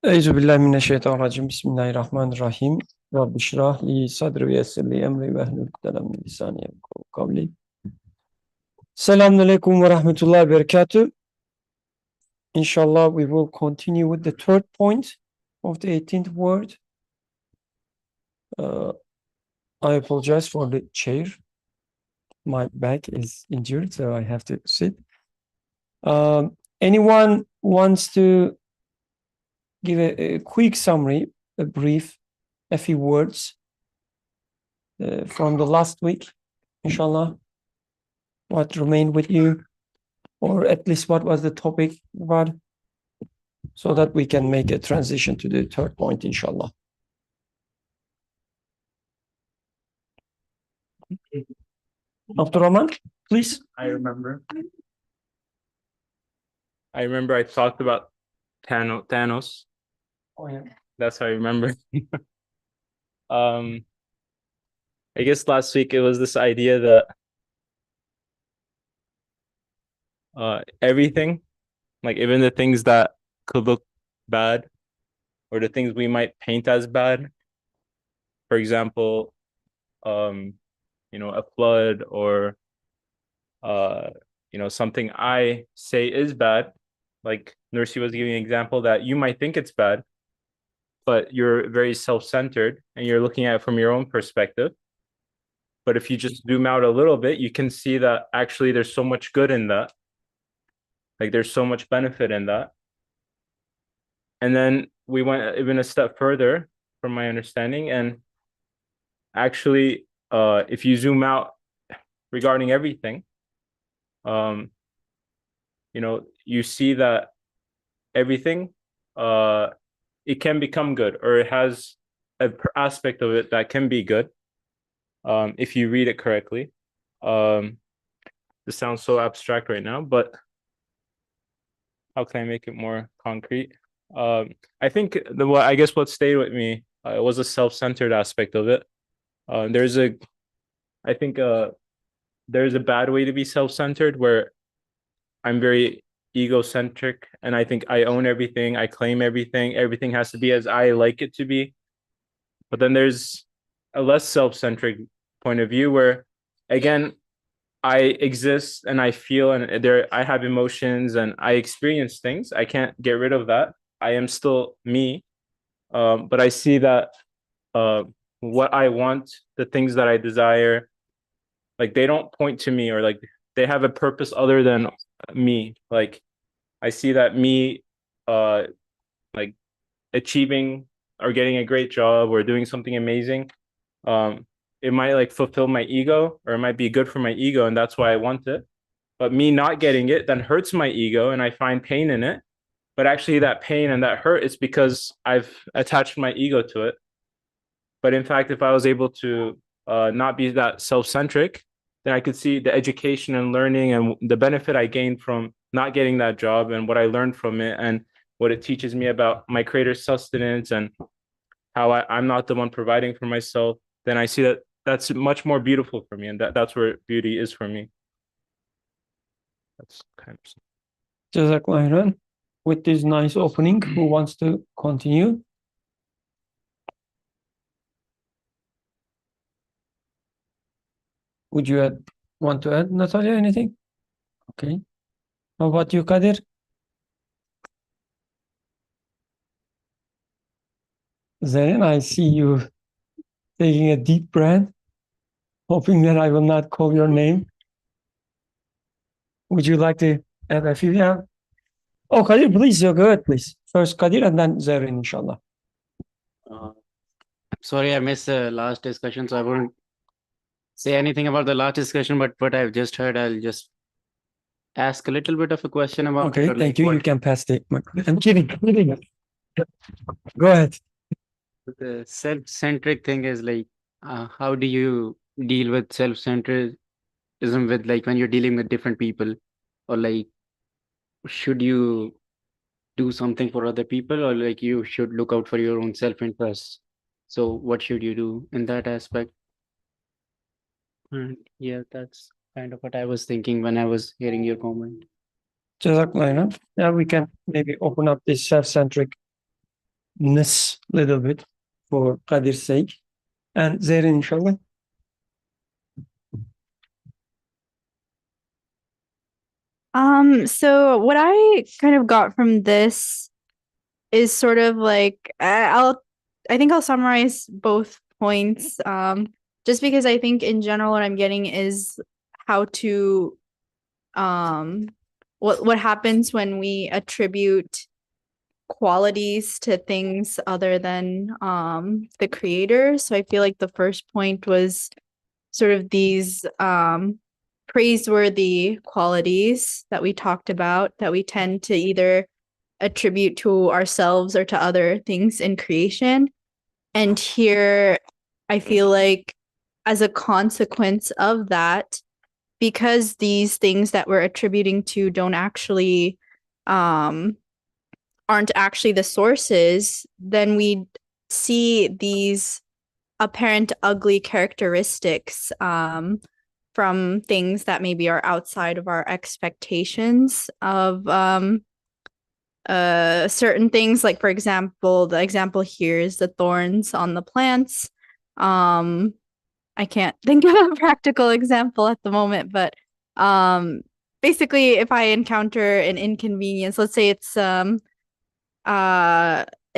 Euzubillahimineşşeytanirracim. Bismillahirrahmanirrahim. Rabbi şrah li sadri ve yessir li emri ve hlul ukdeden min lisani yefkahu kavli. Selamünaleyküm ve rahmetullahi ve berekatuh. Inshallah, we will continue with the third point of the 18th word. I apologize for the chair. My back is injured, so I have to sit. Anyone wants to give a quick summary, a brief, a few words from the last week, inshallah? What remained with you, or at least what was the topic about, so that we can make a transition to the third point, inshallah. Abdurrahman, please. I remember I talked about Thanos. Oh, yeah. That's how I remember. I guess last week it was this idea that everything, like even the things that could look bad or the things we might paint as bad, for example, a flood or something I say is bad, like Nursi was giving an example that you might think it's bad, but you're very self-centered and you're looking at it from your own perspective. But if you just zoom out a little bit, you can see that actually there's so much good in that. Like there's so much benefit in that. And then we went even a step further from my understanding. And actually, if you zoom out regarding everything, you see that everything, it can become good, or it has an aspect of it that can be good. If you read it correctly. This sounds so abstract right now, but how can I make it more concrete? I think I guess what stayed with me was a self-centered aspect of it. There's a bad way to be self-centered where I'm very egocentric and I think I own everything, I claim everything, everything has to be as I like it to be. But then there's a less self-centric point of view where, again, I exist and I feel and I have emotions and I experience things. I can't get rid of that. I am still me. But I see that what I want, the things that I desire, like they don't point to me, or like they have a purpose other than me. Like I see that me like achieving or getting a great job or doing something amazing, it might like fulfill my ego, or it might be good for my ego, and that's why I want it. But me not getting it then hurts my ego and I find pain in it. But actually that pain and that hurt is because I've attached my ego to it. But in fact, if I was able to not be that self-centric, then I could see the education and learning and the benefit I gained from not getting that job and what I learned from it and what it teaches me about my creator's sustenance and how I'm not the one providing for myself. Then I see that that's much more beautiful for me, and that's where beauty is for me. That's kind of Jazakallah khairan. With this nice opening, who wants to continue? Would you want to add, Natalia, anything? Okay. How about you, Kadir? Zain, I see you taking a deep breath, hoping that I will not call your name. Would you like to add a few? Yeah. Oh, Kadir, please, go ahead, please. First Kadir and then Zarin, inshallah. Sorry, I missed the last discussion, so I won't say anything about the last discussion, but what I've just heard, I'll just ask a little bit of a question about Okay, it. Or thank like you. You can pass the I'm kidding. Go ahead. the self-centric thing is like, how do you deal with self-centrism with like when you're dealing with different people, or like should you do something for other people, or like you should look out for your own self-interest? So what should you do in that aspect? And yeah, that's kind of what I was thinking when I was hearing your comment. Jazakallah. Yeah, we can maybe open up this self-centric little bit for Qadir's sake. And Zehrin, inshallah. So what I kind of got from this is sort of like I think I'll summarize both points. Just because I think in general what I'm getting is how to what happens when we attribute qualities to things other than the creator. So I feel like the first point was sort of these praiseworthy qualities that we talked about that we tend to either attribute to ourselves or to other things in creation. And here I feel like as a consequence of that, because these things that we're attributing to don't actually aren't actually the sources, then we see these apparent ugly characteristics from things that maybe are outside of our expectations of certain things. Like, for example, the example here is the thorns on the plants. I can't think of a practical example at the moment, but basically if I encounter an inconvenience, let's say it's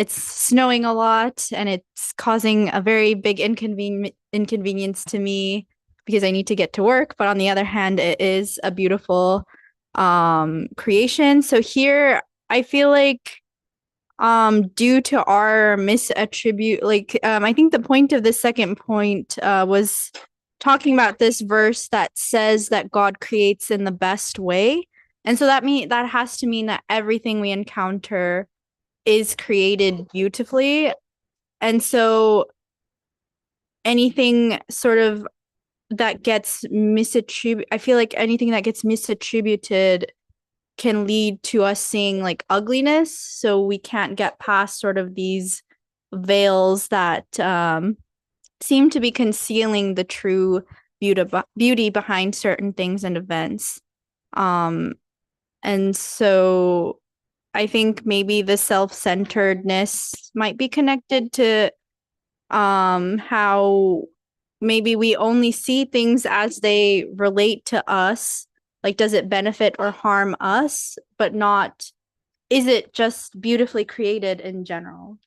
snowing a lot and it's causing a very big inconvenience to me because I need to get to work, but on the other hand it is a beautiful creation. So here I feel like due to our misattribute, like I think the point of the second point was talking about this verse that says that God creates in the best way. And so that has to mean that everything we encounter is created beautifully. And so anything sort of that gets misattributed, I feel like anything that gets misattributed can lead to us seeing like ugliness. So we can't get past sort of these veils that seem to be concealing the true beauty behind certain things and events. And so I think maybe the self-centeredness might be connected to how maybe we only see things as they relate to us. Like, does it benefit or harm us, but not, is it just beautifully created in general?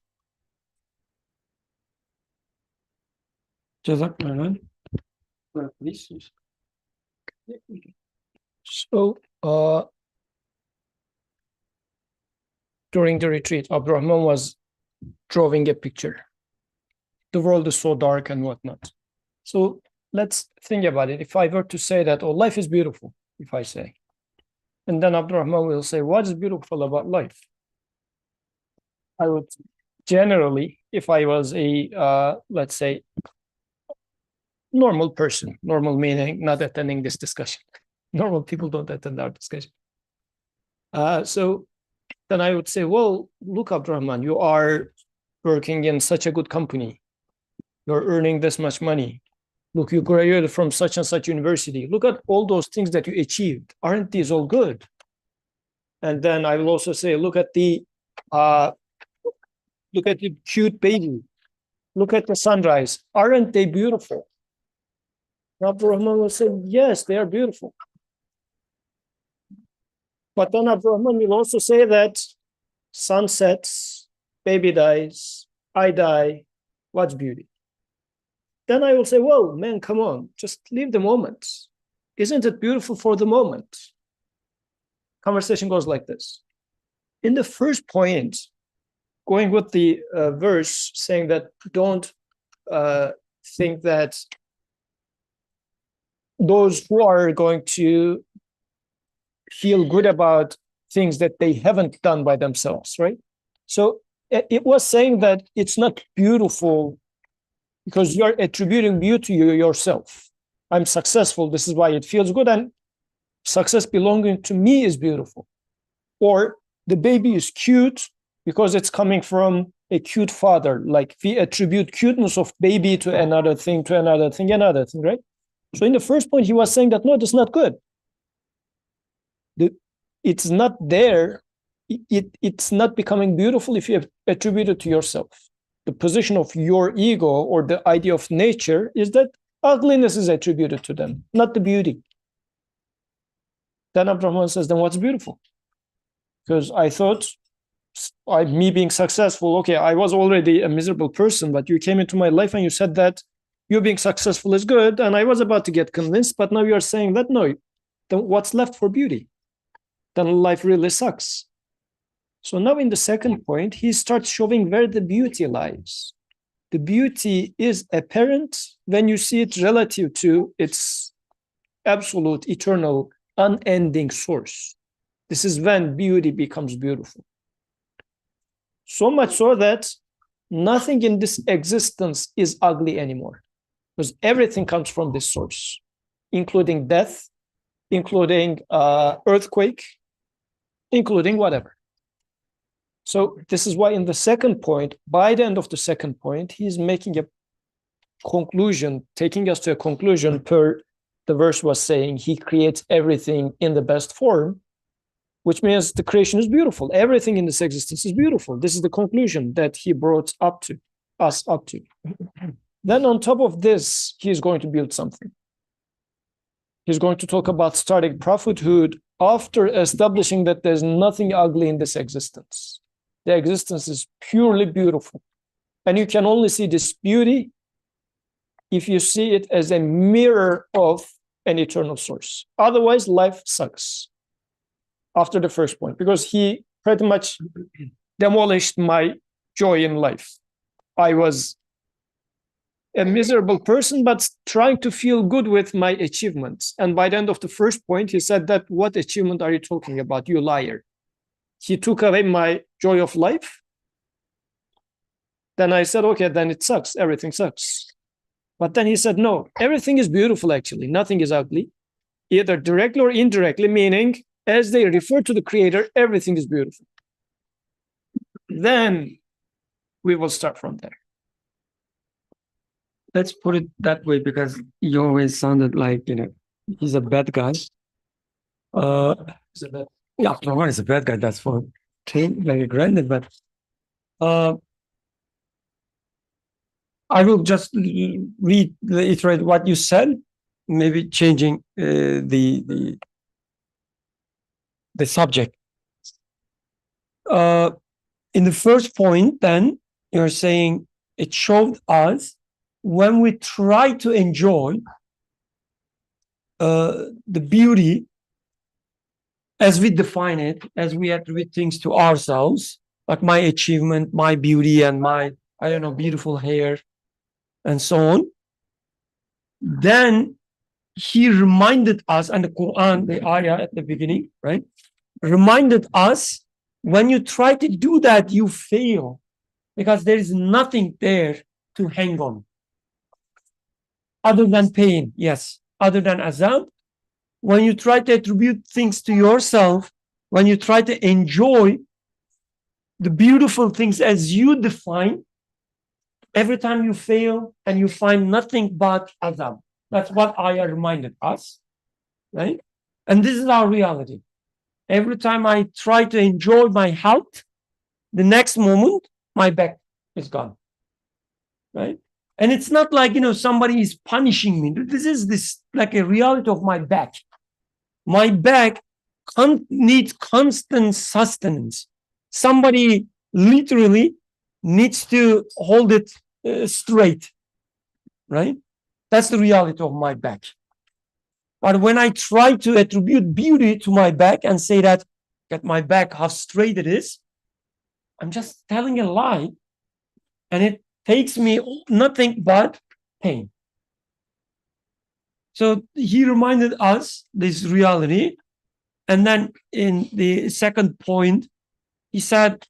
Jazakallah. Please. So, during the retreat, Abdurrahman was drawing a picture. The world is so dark and whatnot. So let's think about it. If I were to say that, oh, life is beautiful, if I say, and then Abdurrahman will say, what is beautiful about life? I would generally, if I was a, let's say, normal person, normal meaning not attending this discussion. Normal people don't attend our discussion. So then I would say, well, look, Abdurrahman, you are working in such a good company. You're earning this much money. Look, you graduated from such and such university. Look at all those things that you achieved. Aren't these all good? And then I will also say, look at the cute baby. Look at the sunrise. Aren't they beautiful? Abdurrahman will say, yes, they are beautiful. But then Abdurrahman will also say that sun sets, baby dies, I die, what's beauty? Then I will say, well, man, come on, just leave the moment. Isn't it beautiful for the moment? Conversation goes like this. In the first point, going with the verse saying that don't think that those who are going to feel good about things that they haven't done by themselves, right? So it was saying that it's not beautiful because you're attributing beauty to yourself. I'm successful, this is why it feels good, and success belonging to me is beautiful. Or the baby is cute because it's coming from a cute father. Like we attribute cuteness of baby to another thing, right? So in the first point, he was saying that, no, that's not good. It's not there it's not becoming beautiful if you attribute it to yourself. The position of your ego or the idea of nature is that ugliness is attributed to them, not the beauty. Then Abdurrahman says, then what's beautiful? Because I thought me being successful, okay, I was already a miserable person, but you came into my life and you said that you being successful is good. And I was about to get convinced, but now you are saying that no, then what's left for beauty? Then life really sucks. So now in the second point, he starts showing where the beauty lies. The beauty is apparent when you see it relative to its absolute, eternal, unending source. This is when beauty becomes beautiful. So much so that nothing in this existence is ugly anymore, because everything comes from this source, including death, including earthquake, including whatever. So this is why in the second point, by the end of the second point, he's making a conclusion, taking us to a conclusion per the verse was saying, he creates everything in the best form, which means the creation is beautiful. Everything in this existence is beautiful. This is the conclusion that he brought us up to. Then on top of this, he's going to build something. He's going to talk about starting prophethood after establishing that there's nothing ugly in this existence. The existence is purely beautiful. And you can only see this beauty if you see it as a mirror of an eternal source. Otherwise, life sucks. After the first point, because he pretty much demolished my joy in life. I was a miserable person, but trying to feel good with my achievements. And by the end of the first point, he said that, what achievement are you talking about, you liar? He took away my joy of life. Then I said, okay, then it sucks. Everything sucks. But then he said, no, everything is beautiful, actually. Nothing is ugly, either directly or indirectly, meaning as they refer to the creator, everything is beautiful. Then we will start from there. Let's put it that way, because you always sounded like, he's a bad guy. Yeah, Abdurrahman is a bad guy. That's for like granted, but I will just reiterate what you said, maybe changing the subject. In the first point, then you're saying it showed us when we try to enjoy the beauty as we define it, as we attribute things to ourselves, like my achievement, my beauty, and my, beautiful hair, and so on. Then he reminded us, and the Quran, the ayah at the beginning, right, reminded us, when you try to do that, you fail, because there is nothing there to hang on. Other than pain, yes, other than azab. When you try to attribute things to yourself, when you try to enjoy the beautiful things as you define, every time you fail and you find nothing but azab. That's what ayah reminded us, right? And this is our reality. Every time I try to enjoy my health, the next moment, my back is gone, right? And it's not like, somebody is punishing me. This is like a reality of my back. My back needs constant sustenance. Somebody literally needs to hold it straight, right? That's the reality of my back. But when I try to attribute beauty to my back and say that, at my back, how straight it is, I'm just telling a lie. And it takes me nothing but pain. So he reminded us this reality. And then in the second point, he said,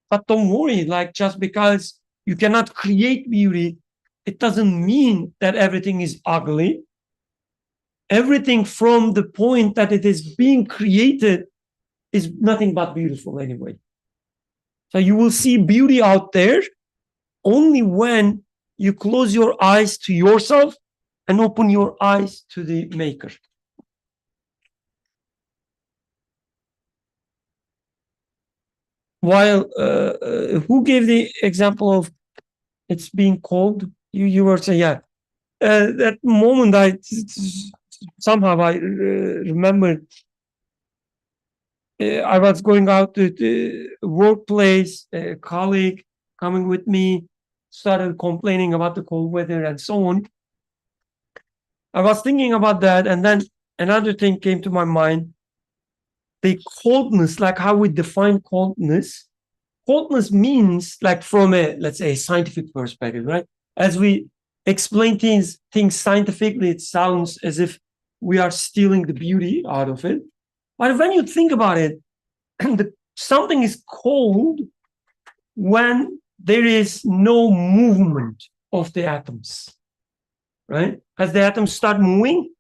but don't worry, like just because you cannot create beauty, it doesn't mean that everything is ugly. Everything from the point that it is being created is nothing but beautiful anyway. So you will see beauty out there only when you close your eyes to yourself and open your eyes to the maker. while who gave the example of it's being cold? You were saying, yeah. That moment, somehow I remembered. I was going out to the workplace. A colleague coming with me started complaining about the cold weather and so on. I was thinking about that, and then another thing came to my mind: the coldness, like how we define coldness. Coldness means, like from a, let's say, scientific perspective, right? As we explain things scientifically, it sounds as if we are stealing the beauty out of it. But when you think about it, something is cold when there is no movement of the atoms, right? As the atoms start moving,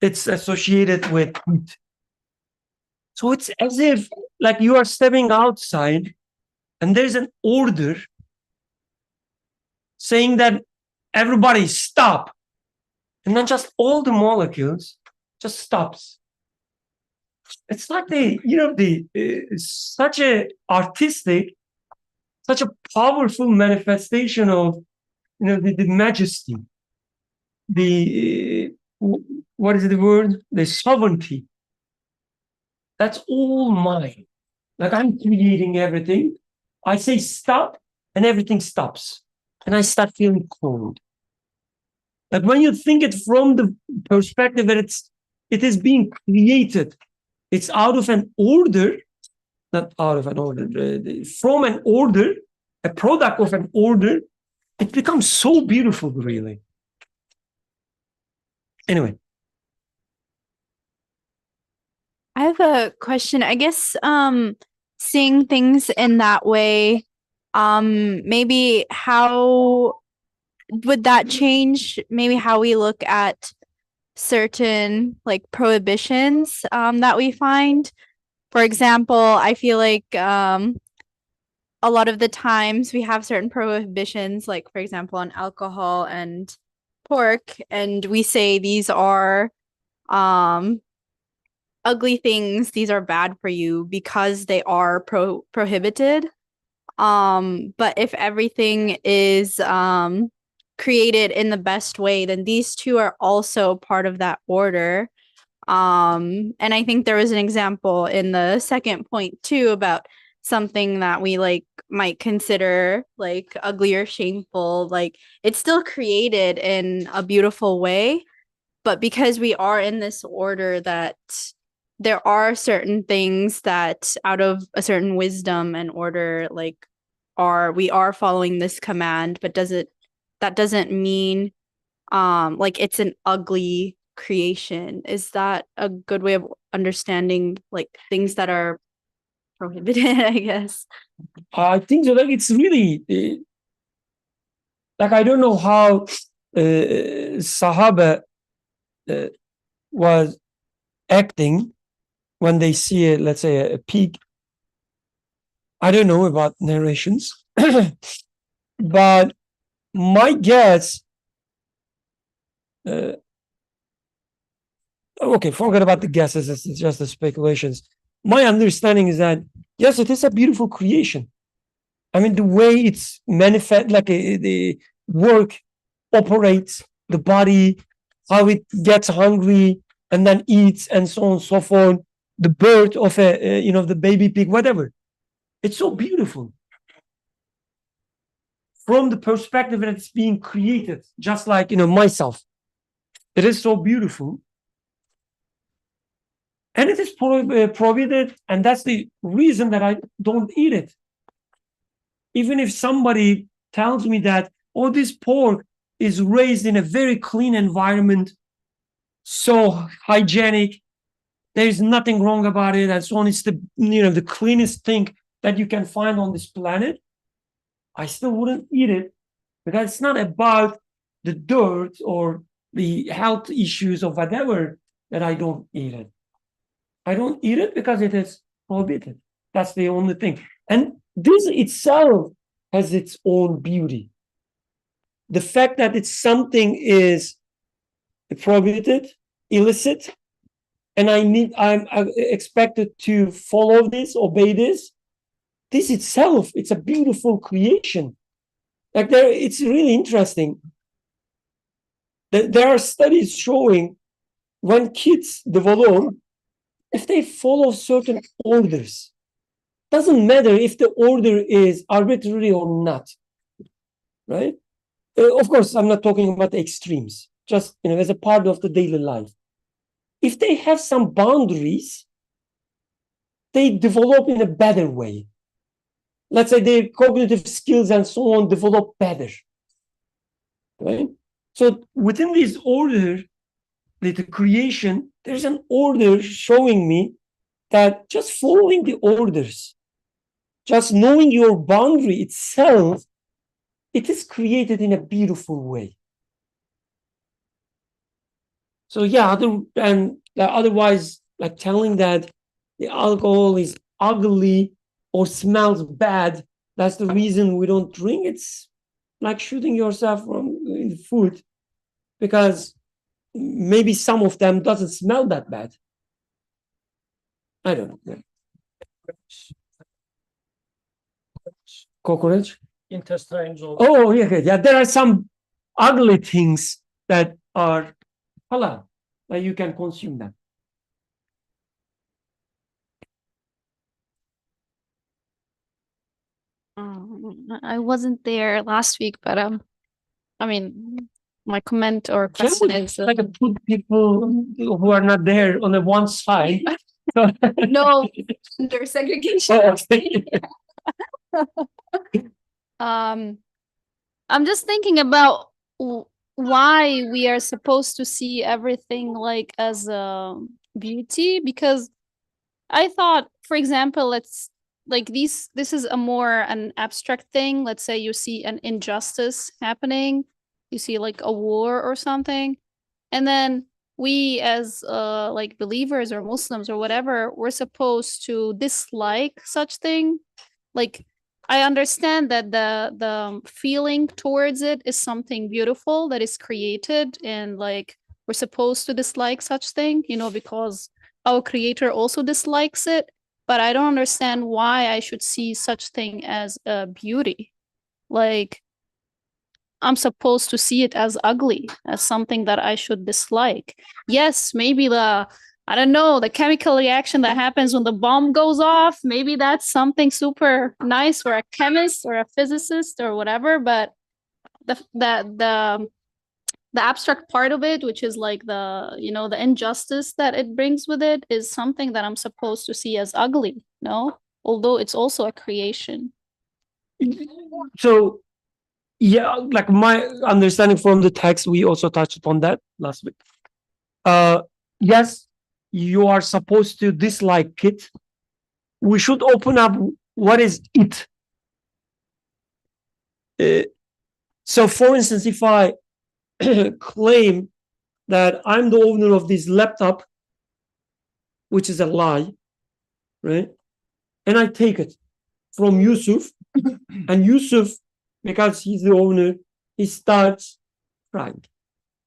it's associated with heat. So it's as if like you are stepping outside and there's an order saying that everybody stop. And then just all the molecules just stops. It's like such a artistic, such a powerful manifestation of, the majesty, what is the word? The sovereignty. That's all mine. Like I'm creating everything. I say stop and everything stops. And I start feeling cold. Like when you think it from the perspective that it is being created, it's out of an order, not out of an order, from an order, a product of an order, it becomes so beautiful, really. Anyway. I have a question. I guess seeing things in that way, maybe how would that change maybe how we look at certain like prohibitions that we find? For example, I feel like a lot of the times we have certain prohibitions, like for example on alcohol and pork, and we say these are ugly things, these are bad for you because they are prohibited. But if everything is created in the best way, then these two are also part of that order. And I think there was an example in the second point too about something that we like might consider like ugly or shameful. Like it's still created in a beautiful way, but because we are in this order, that there are certain things that out of a certain wisdom and order, like we are following this command, but that doesn't mean like it's an ugly creation. Is that a good way of understanding like things that are prohibited, I guess? I think so. Like it's really like I don't know how Sahaba was acting when they see, let's say, a pig. I don't know about narrations, but my guess. Okay, forget about the guesses. It's just the speculations. My understanding is that yes, it is a beautiful creation. I mean, the way it's manifest, like the work operates, the body, how it gets hungry and then eats, and so on and so forth. The birth of the baby pig, whatever. It's so beautiful from the perspective that it's being created, just like myself. It is so beautiful. And it is prohibited, and that's the reason that I don't eat it. Even if somebody tells me that, oh, this pork is raised in a very clean environment, so hygienic, there's nothing wrong about it, and so on, it's the cleanest thing that you can find on this planet, I still wouldn't eat it, because it's not about the dirt or the health issues or whatever that I don't eat it. I don't eat it because it is prohibited. That's the only thing. And this itself has its own beauty. The fact that it's something is prohibited, illicit, and I'm expected to follow this, obey this, this itself, it's a beautiful creation. Like it's really interesting. There are studies showing when kids develop, if they follow certain orders, doesn't matter if the order is arbitrary or not, right? Of course, I'm not talking about the extremes, just as a part of the daily life. If they have some boundaries, they develop in a better way. Let's say their cognitive skills and so on develop better, right? So within this order, the creation, there's an order showing me that just following the orders, just knowing your boundary itself, it is created in a beautiful way. So yeah, otherwise, like telling that the alcohol is ugly or smells bad, that's the reason we don't drink. It's like shooting yourself from the foot, because maybe some of them doesn't smell that bad. I don't know. Cockroach? Intestines or Oh, yeah. There are some ugly things that are halal, that you can consume them. I wasn't there last week, but I mean, my comment or Can question we is like put people who are not there on the one side? no gender segregation. Oh, okay. I'm just thinking about why we are supposed to see everything like as beauty, because I thought, for example, let's like this is a more an abstract thing. Let's say you see an injustice happening, you see like a war or something, and then we as like believers or Muslims or whatever, we're supposed to dislike such thing. Like I understand that the feeling towards it is something beautiful that is created, and like we're supposed to dislike such thing, because our creator also dislikes it. But I don't understand why I should see such thing as a beauty. Like I'm supposed to see it as ugly, as something that I should dislike. Yes, maybe I don't know, the chemical reaction that happens when the bomb goes off, maybe that's something super nice for a chemist or a physicist or whatever, but the abstract part of it, which is like the injustice that it brings with it, is something that I'm supposed to see as ugly, no? Although it's also a creation. So yeah, like my understanding from the text, we also touched upon that last week. Yes, you are supposed to dislike it. We should open up what is it. So for instance, if I claim that I'm the owner of this laptop, which is a lie, right? And I take it from Yusuf, and Yusuf, because he's the owner, he starts crying,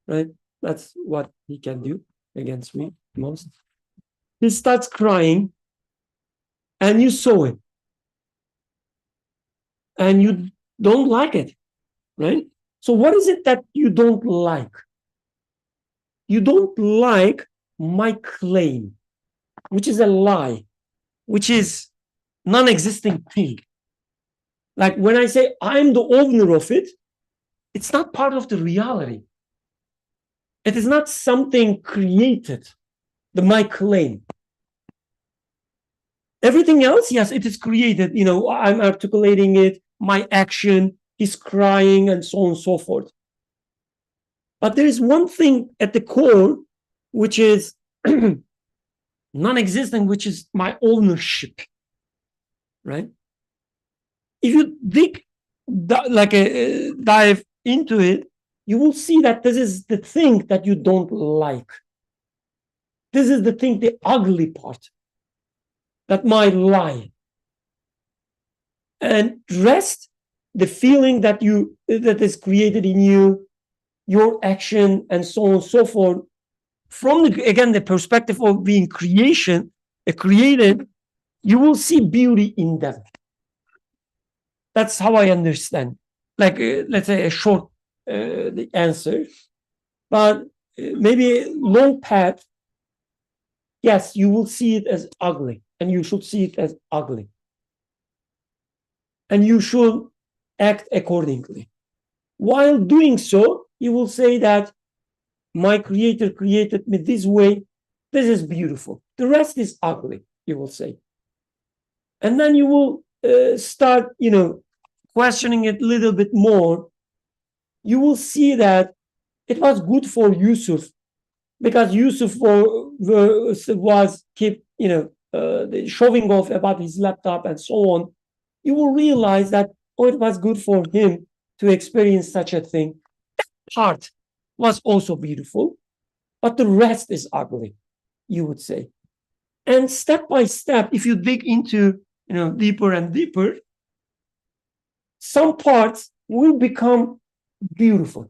right? That's what he can do against me most. He starts crying, and you saw it, and you don't like it, right? So what is it that you don't like? You don't like my claim, which is a lie, which is non-existing thing. Like when I say I'm the owner of it, it's not part of the reality. It is not something created, my claim. Everything else, yes, it is created. I'm articulating it, my action, he's crying, and so on and so forth. But there is one thing at the core, which is non-existent, which is my ownership, right? If you dive into it, you will see that this is the thing that you don't like. This is the thing, the ugly part, that might lie. And rest, the feeling that is created in you, your action, and so on and so forth, from the perspective of being created, you will see beauty in them. That's how I understand. Like, let's say a short the answer, but maybe long path. Yes, you will see it as ugly, and you should see it as ugly, and you should act accordingly. While doing so, you will say that my creator created me this way. This is beautiful. The rest is ugly, you will say. And then you will start, questioning it a little bit more. You will see that it was good for Yusuf because Yusuf was keep, showing off about his laptop and so on. You will realize that, oh, it was good for him to experience such a thing. That part was also beautiful, but the rest is ugly, you would say. And step by step, if you dig into, deeper and deeper, some parts will become beautiful,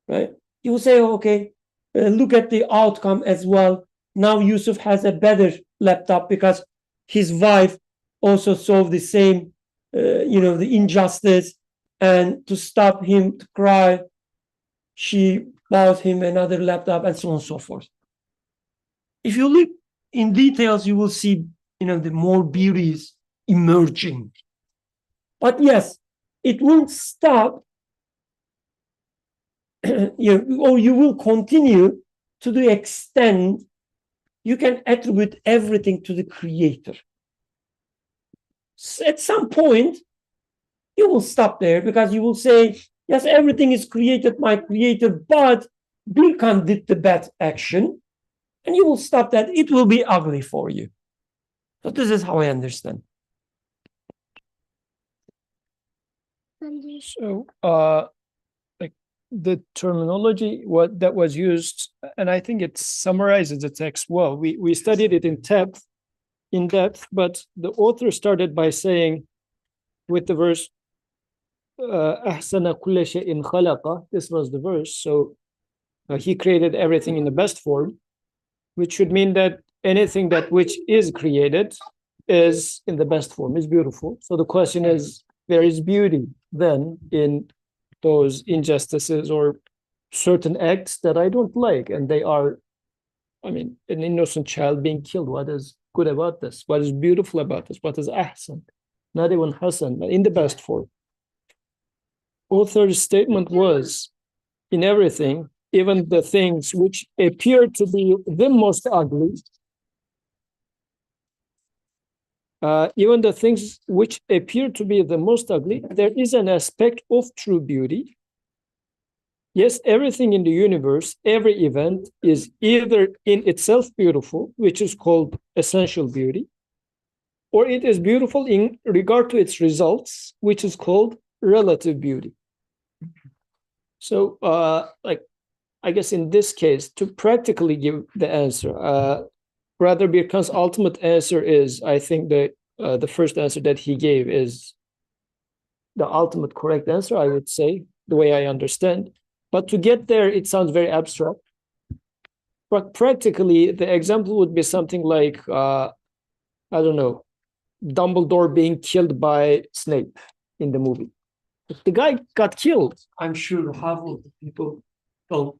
right? You will say, okay, look at the outcome as well. Now Yusuf has a better laptop because his wife also solved the same, the injustice, and to stop him to cry, she bought him another laptop, and so on and so forth. If you look in details, you will see, the more beauties emerging. But yes, it won't stop, or you will continue to the extent you can attribute everything to the creator. So at some point, you will stop there because you will say, yes, everything is created by creator, but Birkan did the bad action, and you will stop that. It will be ugly for you. So this is how I understand. So, like the terminology that was used, and I think it summarizes the text well. We studied it in depth, but the author started by saying, with the verse, "Ahsana kulla shay'in khalaqa." This was the verse. So he created everything in the best form, which should mean that anything that which is created is in the best form, is beautiful. So the question is, there is beauty then in those injustices or certain acts that I don't like, and they are, an innocent child being killed. What is good about this? What is beautiful about this? What is ahsan? Not even hasan, but in the best form. Author's statement was, in everything, even the things which appear to be the most ugly, even the things which appear to be the most ugly, there is an aspect of true beauty. Yes, everything in the universe, every event is either in itself beautiful, which is called essential beauty, or it is beautiful in regard to its results, which is called relative beauty. So, I guess in this case, to practically give the answer, Brother Birkan's ultimate answer is, I think the first answer that he gave is the ultimate correct answer, I would say, the way I understand. But to get there, it sounds very abstract. But practically, the example would be something like, I don't know, Dumbledore being killed by Snape in the movie. The guy got killed. I'm sure half of the people don't.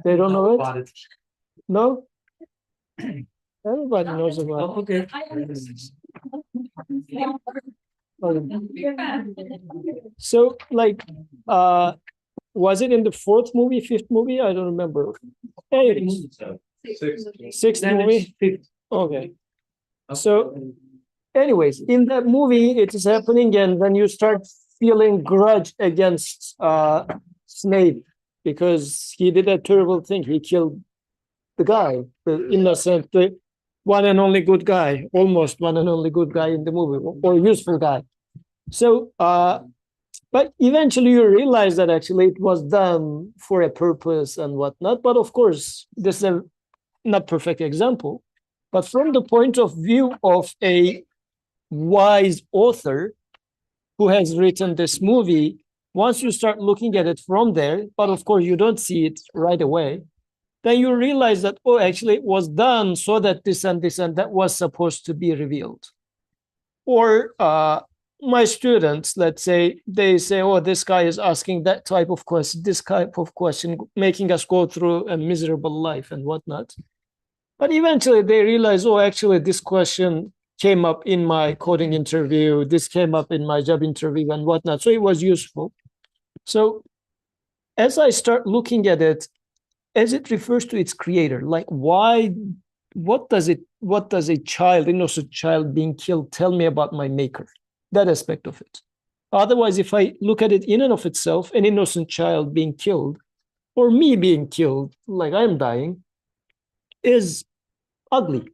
They don't know about it? No? Everybody knows about it. Okay. So, was it in the fourth movie, fifth movie? I don't remember. Anyways, sixth movie? Fifth. Okay. So, anyways, in that movie, it is happening, and then you start feeling grudge against Snape because he did a terrible thing. He killed the guy, the innocent, the one and only good guy, almost one and only good guy in the movie, or useful guy. So, but eventually you realize that actually it was done for a purpose and whatnot. But of course, this is a not perfect example. But from the point of view of a wise author who has written this movie, once you start looking at it from there, but of course you don't see it right away, then you realize that, oh, actually it was done so that this and this and that was supposed to be revealed. Or my students, let's say, they say, oh, this guy is asking that type of question, this type of question, making us go through a miserable life and whatnot. But eventually they realize, oh, actually, this question came up in my coding interview, this came up in my job interview and whatnot. So it was useful. So as I start looking at it, as it refers to its creator, like what does a child, innocent child being killed tell me about my maker? That aspect of it. Otherwise, if I look at it in and of itself, an innocent child being killed, or me being killed, like I'm dying, is ugly.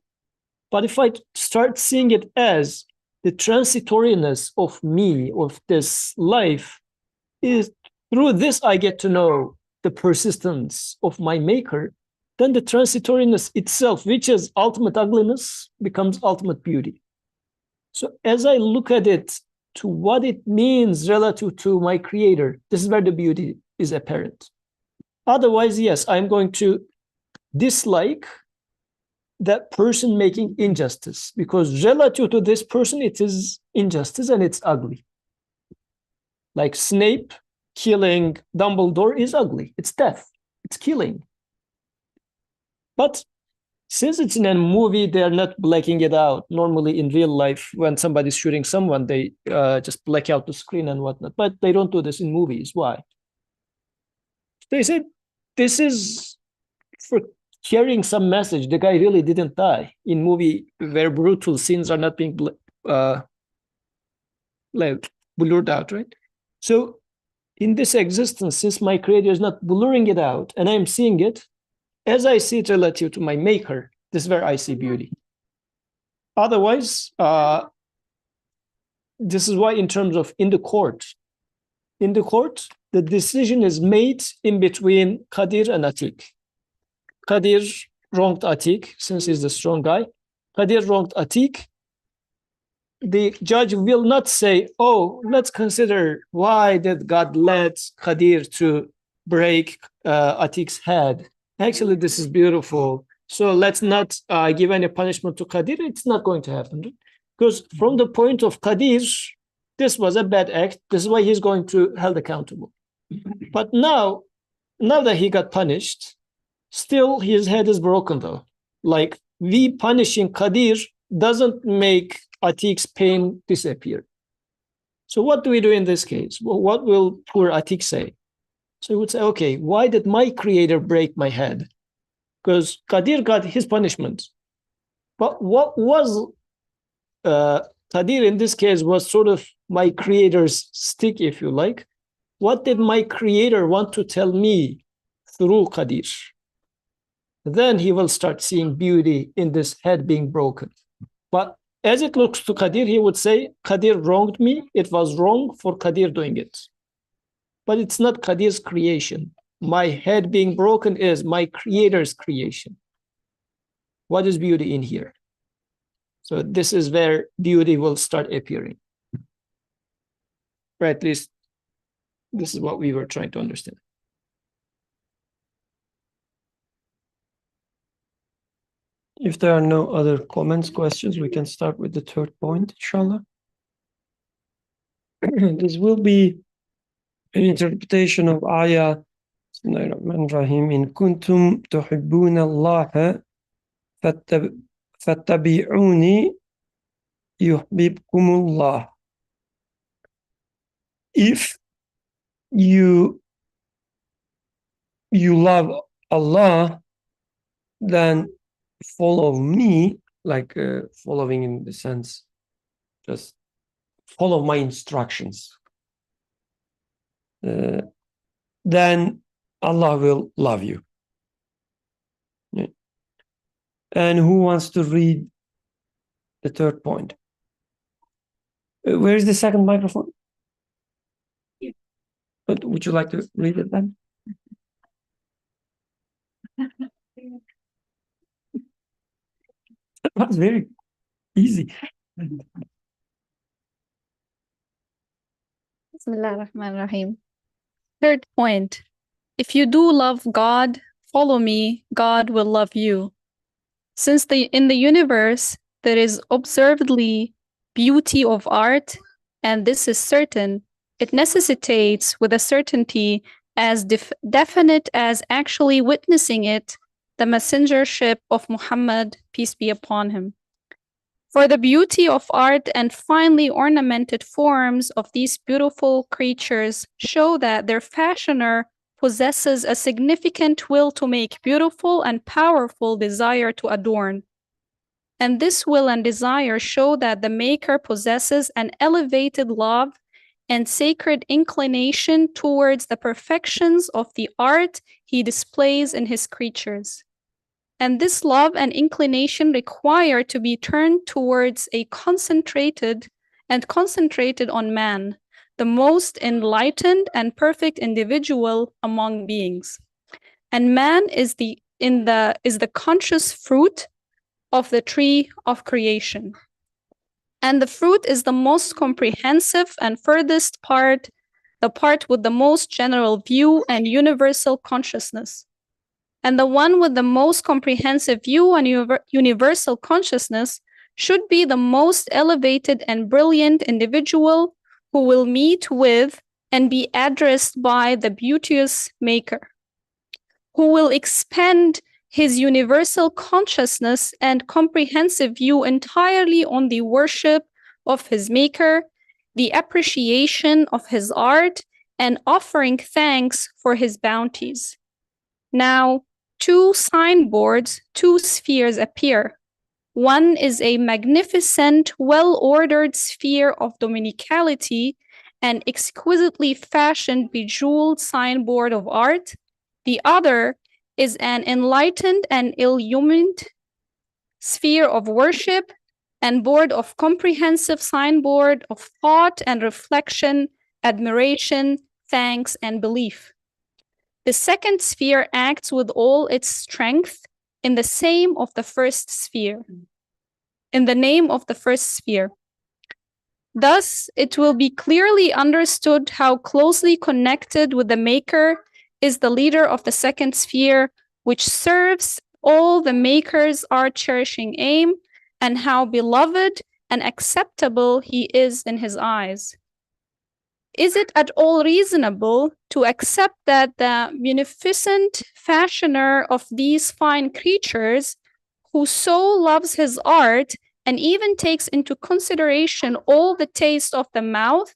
But if I start seeing it as the transitoriness of me, of this life, is through this I get to know the persistence of my maker, then the transitoriness itself, which is ultimate ugliness, becomes ultimate beauty. So as I look at it to what it means relative to my creator, this is where the beauty is apparent. Otherwise, yes, I'm going to dislike that person making injustice, because relative to this person, it is injustice and it's ugly. Like Snape killing Dumbledore is ugly. It's death. It's killing. But since it's in a movie, they're not blacking it out. Normally in real life, when somebody's shooting someone, they just black out the screen and whatnot. But they don't do this in movies. Why? They say this is for carrying some message. The guy really didn't die. In movie where brutal scenes are not being like blurred out, right? So in this existence, since my creator is not blurring it out and I'm seeing it, as I see it relative to my maker, this is where I see beauty. Otherwise, this is why in terms of in the court, the decision is made in between Kadir and Atik. Kadir wronged Atik, since he's the strong guy. Kadir wronged Atik. The judge will not say, oh, let's consider why did God let Kadir to break Atik's head. Actually, this is beautiful. So let's not give any punishment to Kadir. It's not going to happen. Because from the point of Kadir, this was a bad act. This is why he's going to be held accountable. But now that he got punished, still his head is broken though. Like we punishing Kadir doesn't make Atik's pain disappear. So what do we do in this case? Well, what will poor Atik say? So he would say, okay, why did my creator break my head? Because Kadir got his punishment. But what was Kadir in this case was sort of my creator's stick, if you like. What did my creator want to tell me through Kadir? Then he will start seeing beauty in this head being broken. But as it looks to Kadir, he would say, Kadir wronged me. It was wrong for Kadir doing it. But it's not Kadir's creation. My head being broken is my creator's creation. What is beauty in here? So this is where beauty will start appearing. Or at least this is what we were trying to understand. If there are no other comments, questions, we can start with the third point, inshallah. This will be an interpretation of ayah Bismillahirrahmanirrahim. In kuntum tuhibbuna Allah fattabi'uni yuhbibkumullah. If you love Allah, then follow me, like following in the sense, just follow my instructions. Then Allah will love you. Yeah. And who wants to read the third point? Where is the second microphone? But would you like to read it then? That was very easy. Bismillahirrahmanirrahim. Third point. If you do love God, follow me, God will love you. Since in the universe there is observedly beauty of art, and this is certain, it necessitates with a certainty as definite as actually witnessing it, the messengership of Muhammad, peace be upon him. For the beauty of art and finely ornamented forms of these beautiful creatures show that their fashioner possesses a significant will to make beautiful and powerful desire to adorn. And this will and desire show that the maker possesses an elevated love and sacred inclination towards the perfections of the art he displays in his creatures. And this love and inclination require to be turned towards a concentrated on man, the most enlightened and perfect individual among beings. And man is the conscious fruit of the tree of creation. And the fruit is the most comprehensive and furthest part, the part with the most general view and universal consciousness. And the one with the most comprehensive view and universal consciousness should be the most elevated and brilliant individual who will meet with and be addressed by the beauteous maker, who will expend his universal consciousness and comprehensive view entirely on the worship of his maker, the appreciation of his art, and offering thanks for his bounties. Now, two signboards, two spheres appear. One is a magnificent, well-ordered sphere of dominicality, an exquisitely fashioned, bejeweled signboard of art. The other is an enlightened and illumined sphere of worship and board of comprehensive signboard of thought and reflection, admiration, thanks, and belief. The second sphere acts with all its strength in the name of the first sphere. Thus, it will be clearly understood how closely connected with the maker is the leader of the second sphere, which serves all the maker's art-cherishing aim, and how beloved and acceptable he is in his eyes. Is it at all reasonable to accept that the munificent fashioner of these fine creatures, who so loves his art and even takes into consideration all the taste of the mouth,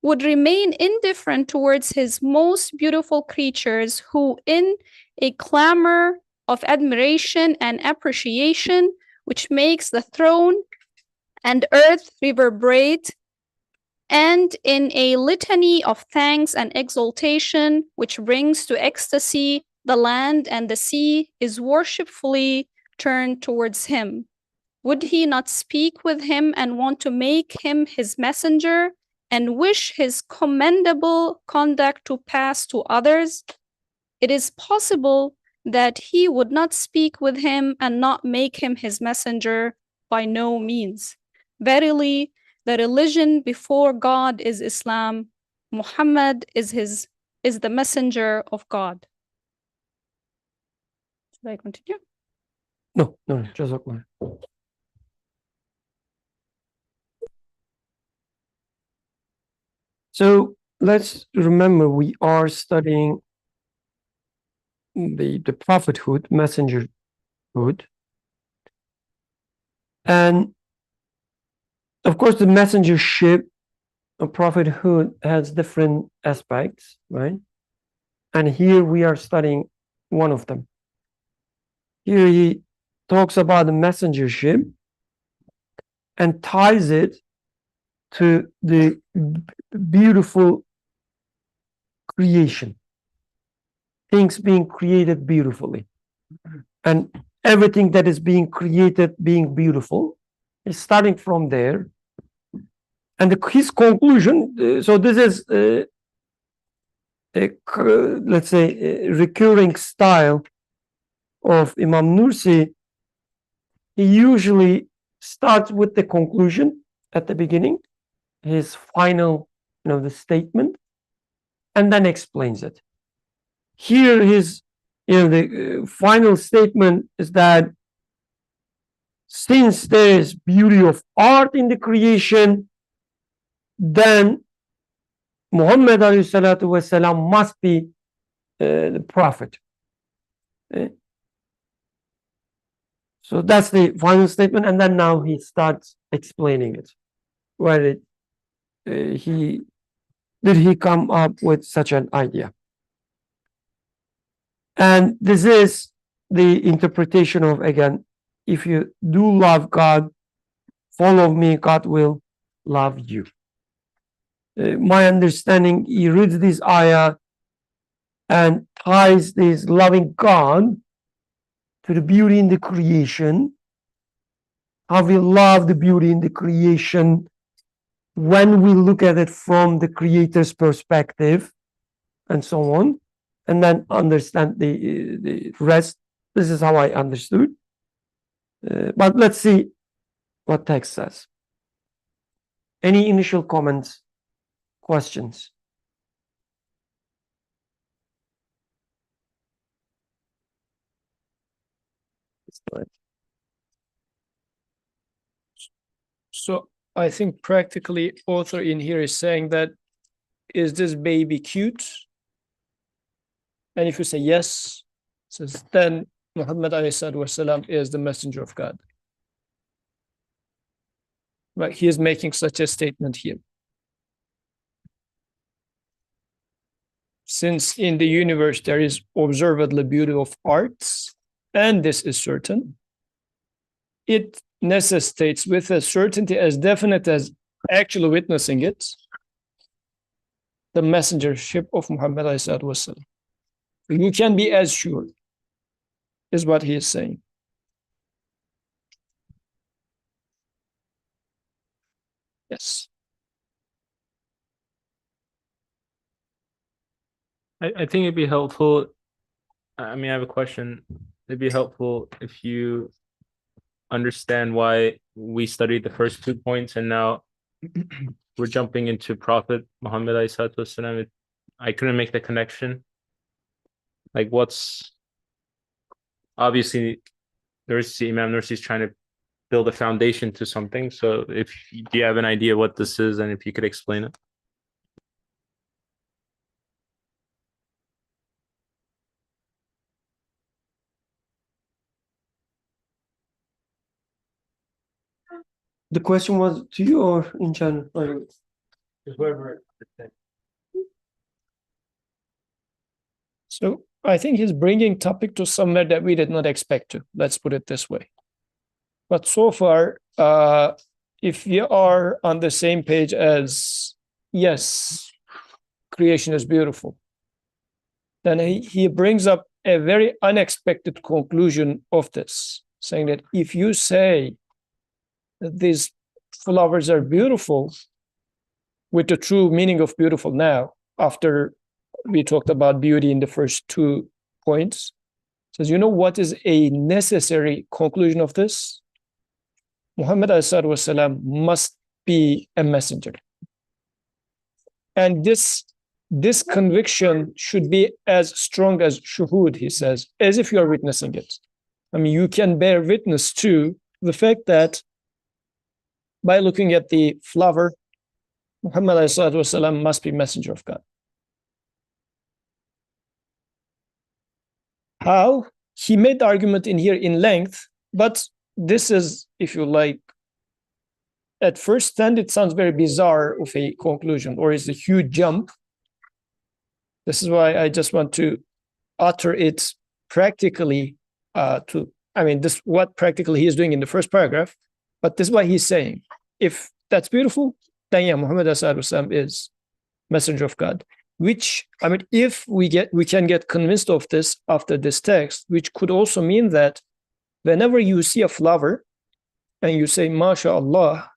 would remain indifferent towards his most beautiful creatures who, in a clamor of admiration and appreciation, which makes the throne and earth reverberate, and in a litany of thanks and exaltation, which brings to ecstasy the land and the sea, is worshipfully turned towards him? Would he not speak with him and want to make him his messenger and wish his commendable conduct to pass to others? It is possible that he would not speak with him and not make him his messenger. By no means. Verily, the religion before God is Islam. Muhammad is the messenger of God. Should I continue? No, Jazakallah. So let's remember we are studying the prophethood, messengerhood. And of course, the messengership of prophethood has different aspects, right? And here we are studying one of them. Here he talks about the messengership and ties it to the beautiful creation. Things being created beautifully. And everything that is being created being beautiful is starting from there. And his conclusion, so this is, let's say, a recurring style of Imam Nursi. He usually starts with the conclusion at the beginning, his final, the statement, and then explains it. Here, his, the final statement is that since there is beauty of art in the creation, then Muhammad والسلام, must be the prophet. So that's the final statement, and then now he starts explaining it. Where he come up with such an idea? And this is the interpretation of, again, if you do love God, follow me, God will love you. My understanding, he reads this ayah and ties this loving God to the beauty in the creation, how we love the beauty in the creation when we look at it from the creator's perspective, and so on, and then understand the rest. This is how I understood. But let's see what text says. Any initial comments, questions? So I think practically author in here is saying that, is this baby cute? And if you say yes, says then Muhammad والسلام, is the messenger of God. Right, he is making such a statement here. Since in the universe there is observable beauty of arts, and this is certain, it necessitates with a certainty as definite as actually witnessing it, the messengership of Muhammad والسلام. You can be as sure, is what he is saying. Yes. I think it'd be helpful. I mean, I have a question. It'd be helpful if you understand why we studied the first 2 points and now we're jumping into Prophet Muhammad والسلام. I couldn't make the connection. Like, what's obviously Imam Nursi is trying to build a foundation to something. So if do you have an idea what this is, and if you could explain it? The question was to you or in general? So I think he's bringing topic to somewhere that we did not expect to. Let's put it this way. But so far, if we are on the same page as, yes, creation is beautiful, then he brings up a very unexpected conclusion of this, saying that if you say that these flowers are beautiful, with the true meaning of beautiful now, after we talked about beauty in the first 2 points, says, you know what is a necessary conclusion of this? Muhammad والسلام, must be a messenger. And this conviction should be as strong as shuhud, he says, as if you are witnessing it. I mean, you can bear witness to the fact that by looking at the flower, Muhammad والسلام, must be messenger of God. How? He made the argument in here in length, but this is, if you like, at first stand, it sounds very bizarre of a conclusion, or it's a huge jump. This is why I just want to utter it practically this what practically he is doing in the first paragraph, but this is what he's saying. If that's beautiful, then yeah, Muhammad والسلام, is messenger of God. Which, I mean, if we can get convinced of this after this text, which could also mean that whenever you see a flower and you say, MashaAllah,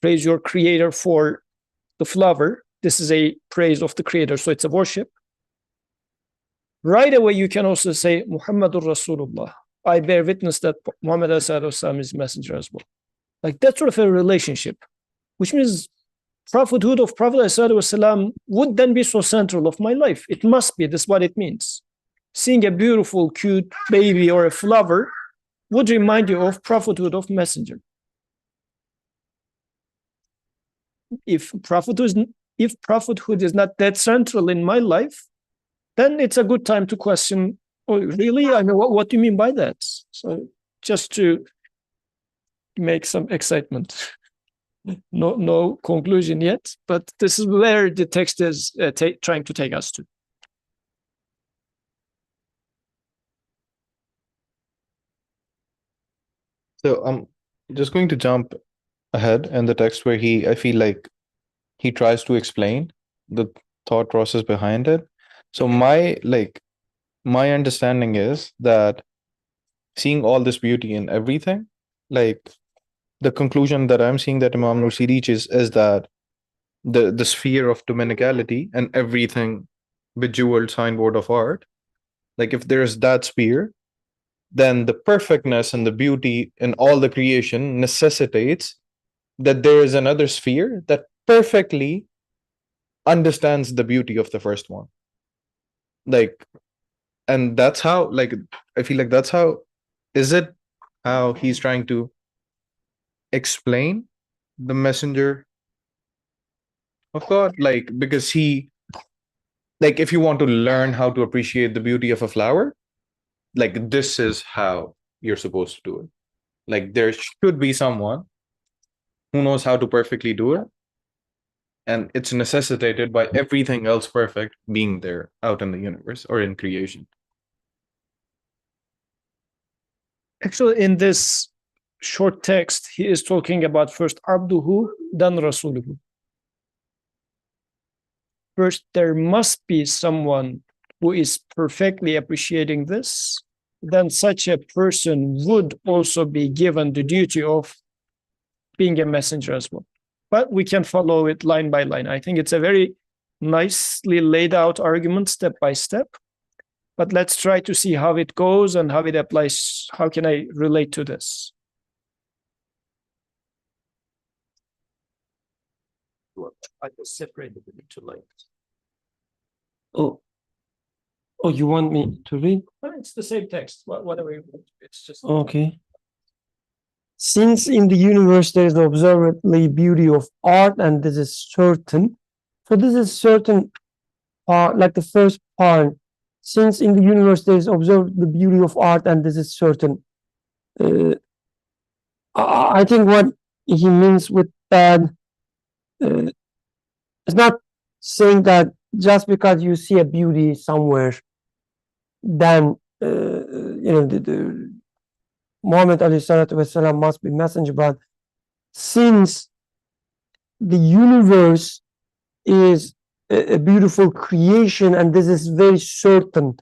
praise your creator for the flower, this is a praise of the creator, so it's a worship. Right away, you can also say, Muhammadur Rasulullah, I bear witness that Muhammad والسلام, is messenger as well. Like that sort of a relationship, which means prophethood of Prophet والسلام, would then be so central of my life. It must be. This is what it means. Seeing a beautiful, cute baby or a flower would remind you of prophethood of messenger. if prophethood is not that central in my life, then it's a good time to question, oh, really? I mean, what do you mean by that? So just to make some excitement. No conclusion yet, but this is where the text is trying to take us to. So I'm just going to jump ahead in the text where I feel like he tries to explain the thought process behind it. So my understanding is that seeing all this beauty in everything, like the conclusion that I'm seeing that Imam Nursi reaches is that the sphere of dominicality and everything bejeweled signboard of art, like if there's that sphere, then the perfectness and the beauty in all the creation necessitates that there is another sphere that perfectly understands the beauty of the first one. Like, and that's how, like, I feel like that's how, is it how he's trying to explain the messenger of God? Like, because like, if you want to learn how to appreciate the beauty of a flower, like, this is how you're supposed to do it. Like, there should be someone who knows how to perfectly do it. And it's necessitated by everything else perfect being there out in the universe or in creation. Actually, in this short text, he is talking about first Abduhu, then Rasuluhu. First, there must be someone who is perfectly appreciating this. Then such a person would also be given the duty of being a messenger as well. But we can follow it line by line. I think it's a very nicely laid out argument step by step. But let's try to see how it goes and how it applies. How can I relate to this? I just separated it into lines. Oh, you want me to read? It's the same text. Whatever you want. It's just Okay. Since in the universe there is observably beauty of art, and this is certain. So this is certain part, like the first part. Since in the universe there is observed the beauty of art, and this is certain. I think what he means with that is not saying that just because you see a beauty somewhere, then the Muhammad والسلام, must be messenger. But since the universe is a beautiful creation, and this is very certain,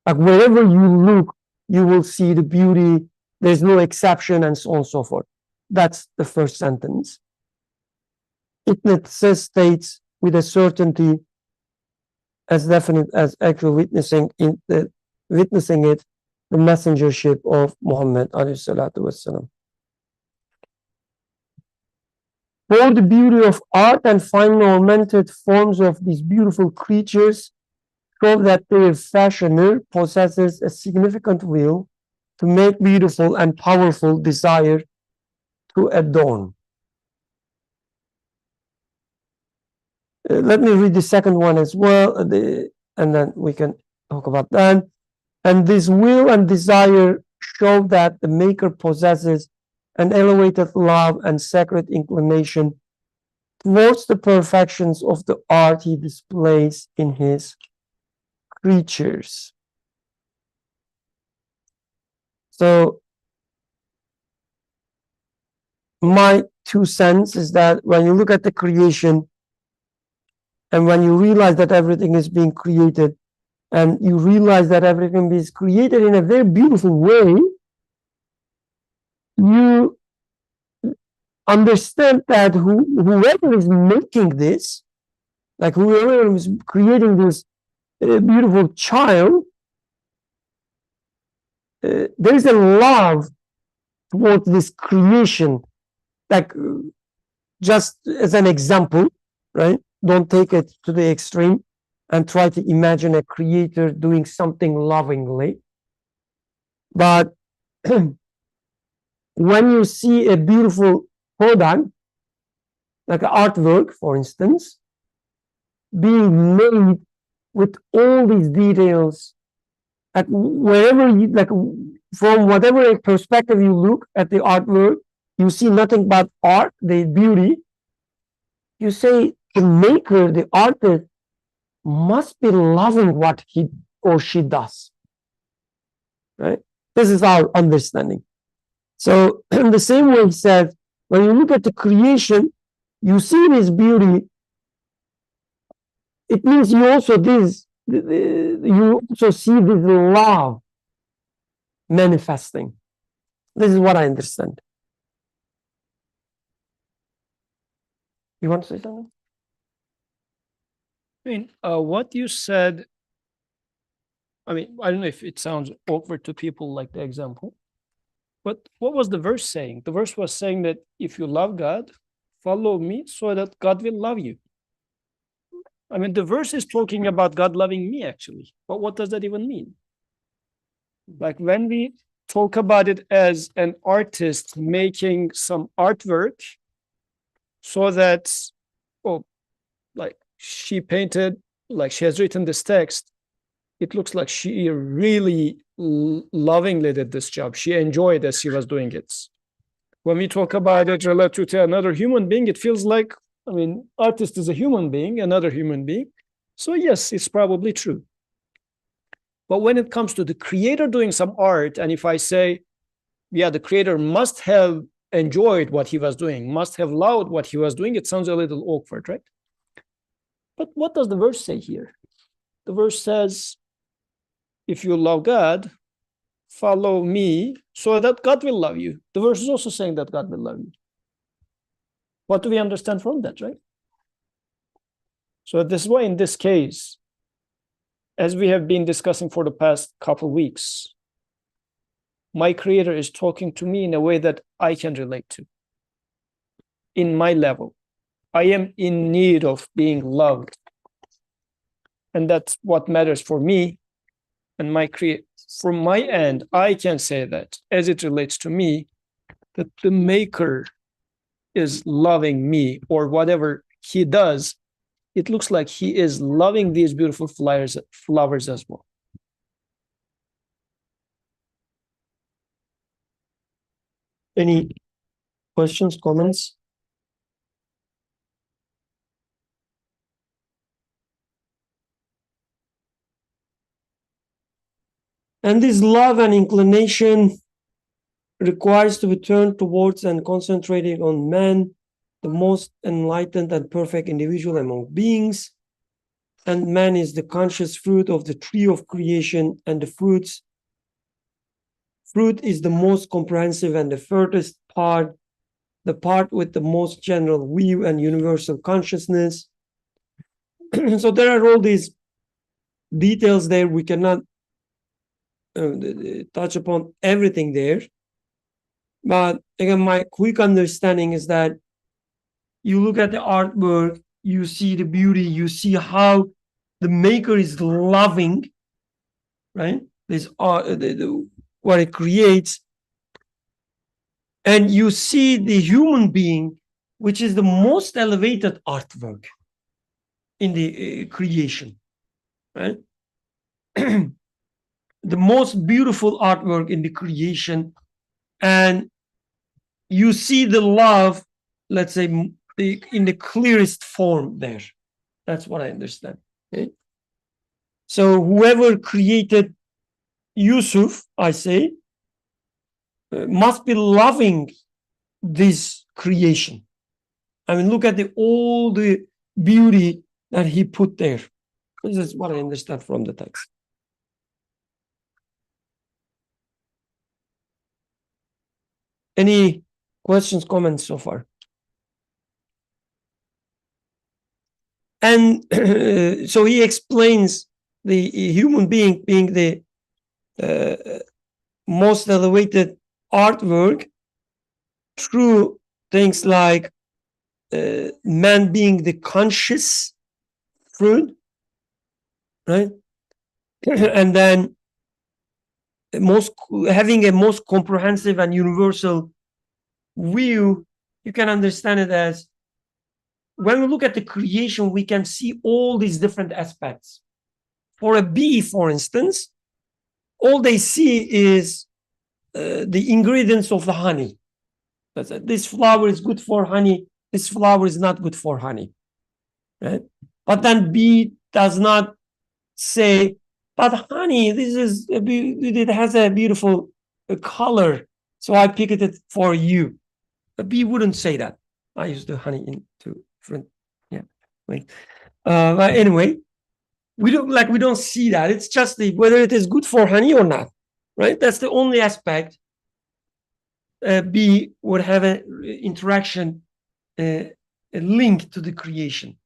like wherever you look, you will see the beauty. There's no exception, and so on and so forth. That's the first sentence. It necessitates with a certainty as definite as actual witnessing it, the messengership of Muhammad alayhi salatu wassalam. For the beauty of art and fine ornamented forms of these beautiful creatures show that their fashioner possesses a significant will to make beautiful and powerful desire to adorn. Let me read the second one as well, and then we can talk about that. And this will and desire show that the maker possesses an elevated love and sacred inclination towards the perfections of the art he displays in his creatures. So my 2 cents is that when you look at the creation, and when you realize that everything is being created, and you realize that everything is created in a very beautiful way, you understand that whoever is making this, like whoever is creating this beautiful child, there is a love towards this creation. Like, just as an example, right? Don't take it to the extreme and try to imagine a creator doing something lovingly. But when you see a beautiful product, like an artwork, for instance, being made with all these details, like wherever you, like from whatever perspective you look at the artwork, you see nothing but art, the beauty. You say the maker, the artist, must be loving what he or she does, right? This is our understanding. So in the same way, he said, when you look at the creation, you see this beauty. It means you also you also see this love manifesting. This is what I understand. You want to say something? I mean, what you said, I mean, I don't know if it sounds awkward to people like the example, but what was the verse saying? The verse was saying that if you love God, follow me so that God will love you. I mean, the verse is talking about God loving me, actually. But what does that even mean? Like when we talk about it as an artist making some artwork so that, oh, like she painted, like she has written this text, it looks like she really lovingly did this job. She enjoyed as she was doing it. When we talk about it relative to another human being, it feels like, I mean, artist is a human being, another human being. So yes, it's probably true. But when it comes to the creator doing some art, and if I say, yeah, the creator must have enjoyed what he was doing, must have loved what he was doing, it sounds a little awkward, right? But what does the verse say here? The verse says, if you love God, follow me so that God will love you. The verse is also saying that God will love you. What do we understand from that, right? So this is why in this case, as we have been discussing for the past couple of weeks, my creator is talking to me in a way that I can relate to. In my level, I am in need of being loved. And that's what matters for me and my creator. From my end, I can say that as it relates to me, that the maker is loving me, or whatever he does, it looks like he is loving these beautiful flowers as well. Any questions, comments? And this love and inclination requires to be turned towards and concentrating on man, the most enlightened and perfect individual among beings. And man is the conscious fruit of the tree of creation, and the fruit is the most comprehensive and the furthest part, the part with the most general view and universal consciousness. So there are all these details there. We cannot touch upon everything there. But again, my quick understanding is that you look at the artwork, you see the beauty, you see how the maker is loving, right? This art, what it creates, and you see the human being, which is the most elevated artwork in the creation, right? The most beautiful artwork in the creation, and you see the love, let's say, in the clearest form there. That's what I understand. Okay? So whoever created Yusuf, I say, must be loving this creation. I mean, look at all the beauty that he put there. This is what I understand from the text. Any questions, comments so far? And so he explains the human being being the most elevated artwork through things like man being the conscious fruit, right? And then having a most comprehensive and universal view. You can understand it as when we look at the creation, we can see all these different aspects. For a bee, for instance, all they see is the ingredients of the honey. That's it. This flower is good for honey. This flower is not good for honey. Right? But then bee does not say, but honey, it has a beautiful color, so I picked it for you. A bee wouldn't say that. I use the honey into different, wait. But anyway, we don't see that. It's just whether it is good for honey or not, right? That's the only aspect. Bee would have an interaction, a link to the creation.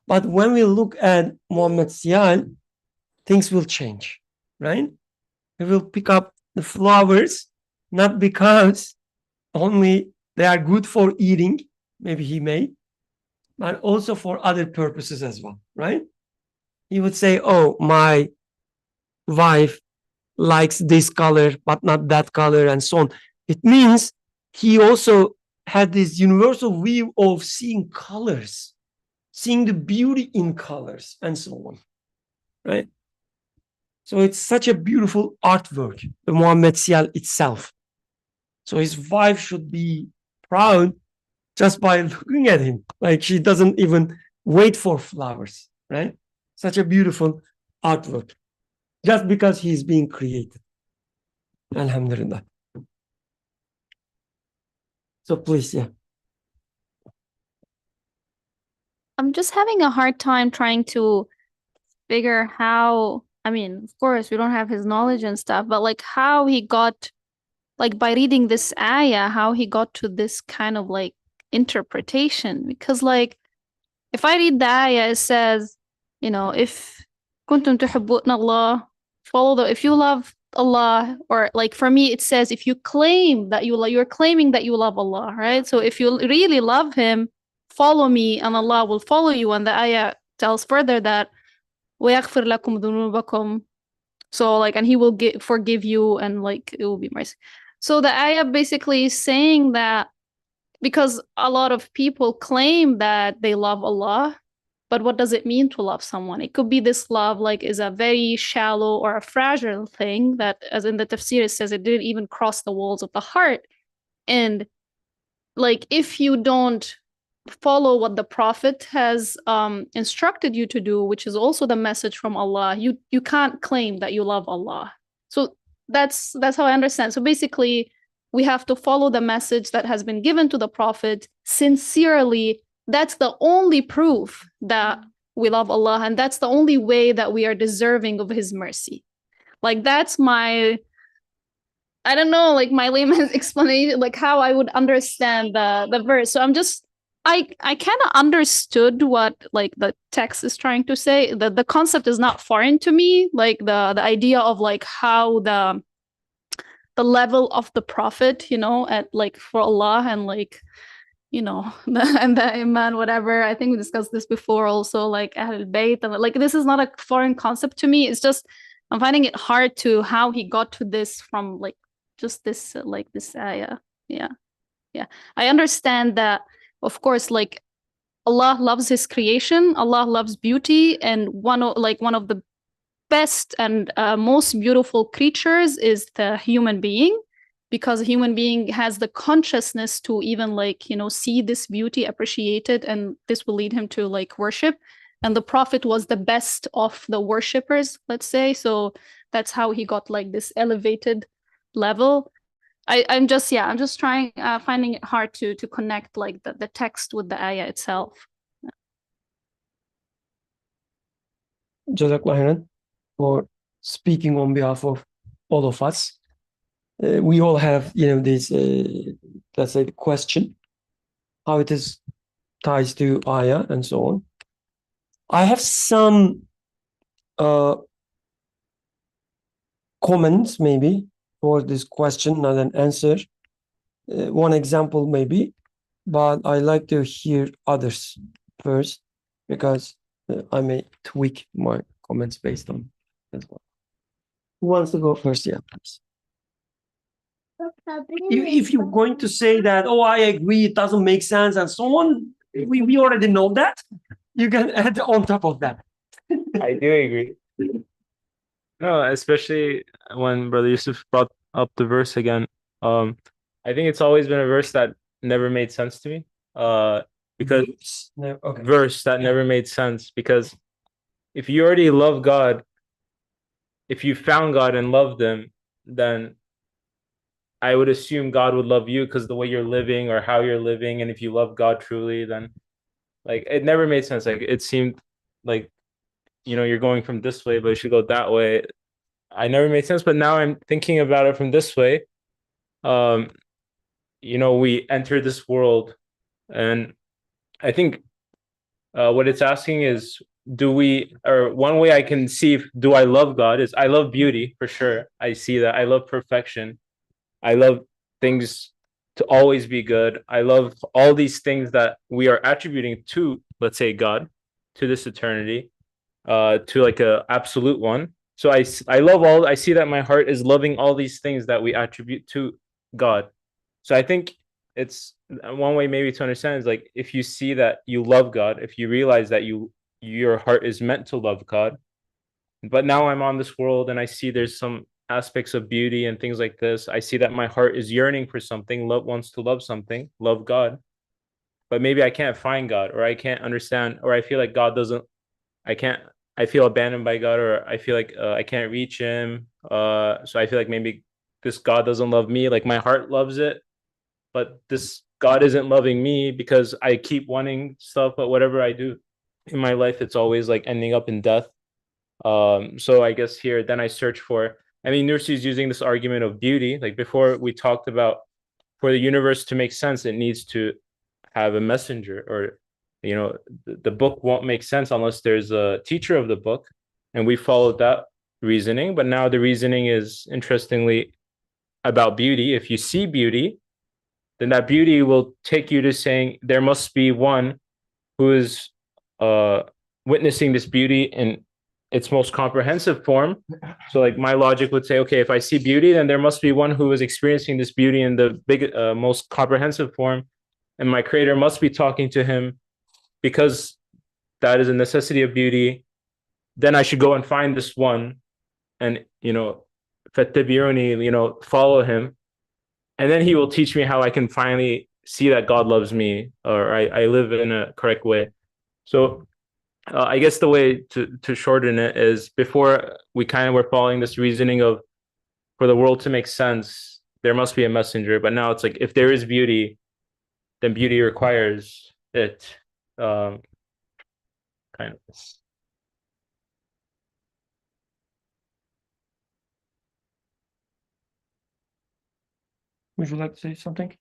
But when we look at Muhammad Sial, things will change, right? He will pick up the flowers, not because only they are good for eating, maybe he may, but also for other purposes as well, right? He would say, oh, my wife likes this color, but not that color, and so on. It means he also had this universal view of seeing colors, seeing the beauty in colors, and so on, right? So it's such a beautiful artwork, the Muhammad Sial itself. So his wife should be proud just by looking at him. Like she doesn't even wait for flowers, right? Such a beautiful artwork, just because he's being created. Alhamdulillah. So please, yeah. I'm just having a hard time trying to figure how, I mean, of course, we don't have his knowledge and stuff, but like how he got, like by reading this ayah, how he got to this kind of like interpretation. Because like, if I read the ayah, it says, you know, if kuntum tuhibbuna Allah, if you love Allah, or like for me, it says, if you claim that you're claiming that you love Allah, right? So if you really love him, follow me and Allah will follow you. And the ayah tells further that وَيَغْفِرْ لَكُمْ ذُنُوبَكُمْ. So like, and he will forgive you and like, it will be mercy. So the ayah basically is saying that because a lot of people claim that they love Allah, but what does it mean to love someone? It could be this love like is a very shallow or a fragile thing that, as in the tafsir, it says it didn't even cross the walls of the heart. And like, if you don't follow what the Prophet has instructed you to do, which is also the message from Allah, you can't claim that you love Allah. So that's how I understand. So basically, we have to follow the message that has been given to the Prophet sincerely. That's the only proof that we love Allah, and that's the only way that we are deserving of his mercy. Like that's my, I don't know, like my layman's explanation, like how I would understand the verse. So I kind of understood what like the text is trying to say. The concept is not foreign to me, like the idea of like how the level of the Prophet, you know, at like for Allah and like, you know, and the Iman, whatever. I think we discussed this before also, like Ahlul Bayt, and like this is not a foreign concept to me. It's just I'm finding it hard to how he got to this from like just this like this ayah. Yeah. I understand that, of course, like Allah loves his creation, Allah loves beauty, and one of the best and most beautiful creatures is the human being, because a human being has the consciousness to even like, you know, see this beauty, appreciate it, and this will lead him to like worship. And the Prophet was the best of the worshippers, let's say. So that's how he got like this elevated level. I'm just trying finding it hard to connect like the text with the ayah itself. Jazakallah khairan for speaking on behalf of all of us. We all have, you know, this, let's say, question, how it is ties to ayah and so on. I have some comments maybe for this question, not an answer. One example maybe, but I like to hear others first because I may tweak my comments based on as well. Who wants to go first? Yeah, please. If you're going to say that, oh, I agree, it doesn't make sense and so on, we already know that. You can add on top of that. I do agree. No, especially when Brother Yusuf brought up the verse again. I think it's always been a verse that never made sense to me. Because No, okay. verse that never made sense. Because if you already love God, if you found God and loved Him, then I would assume God would love you because the way you're living or how you're living, and if you love God truly, then like it never made sense. Like it seemed like you're going from this way, but you should go that way. I never made sense, but now I'm thinking about it from this way. Um, we enter this world, and I think what it's asking is, one way I can see do I love God is I love beauty for sure. I see that. I love perfection. I love things to always be good. I love all these things that we are attributing to, let's say, God, to this eternity, to like a absolute one. So I love I see that my heart is loving all these things that we attribute to God. So I think it's one way maybe to understand is like if you see that you love God, if you realize that your heart is meant to love God, but now I'm on this world and I see there's some aspects of beauty and things like this. I see that my heart is yearning for something, wants to love something, love God, but maybe I can't find God, or I can't understand, or I feel like God doesn't. I feel abandoned by God, or I feel like I can't reach Him. So I feel like maybe this God doesn't love me. Like my heart loves it, but this God isn't loving me because I keep wanting stuff. But whatever I do in my life, it's always like ending up in death. So I guess here, then I search for. I mean, Nursi is using this argument of beauty. Like before, we talked about for the universe to make sense, it needs to have a messenger, or the book won't make sense unless there's a teacher of the book, and we followed that reasoning. But now the reasoning is interestingly about beauty. If you see beauty, then that beauty will take you to saying there must be one who is witnessing this beauty in its most comprehensive form. So like my logic would say, okay, if I see beauty, then there must be one who is experiencing this beauty in the most comprehensive form, and my creator must be talking to him because that is a necessity of beauty. Then I should go and find this one and fattabi'uni, follow him, and then he will teach me how I can finally see that God loves me, or I live in a correct way. So I guess the way to shorten it is, before we kind of were following this reasoning of, for the world to make sense, there must be a messenger. But now it's like, if there is beauty, then beauty requires it. Kind of. Would you like to say something?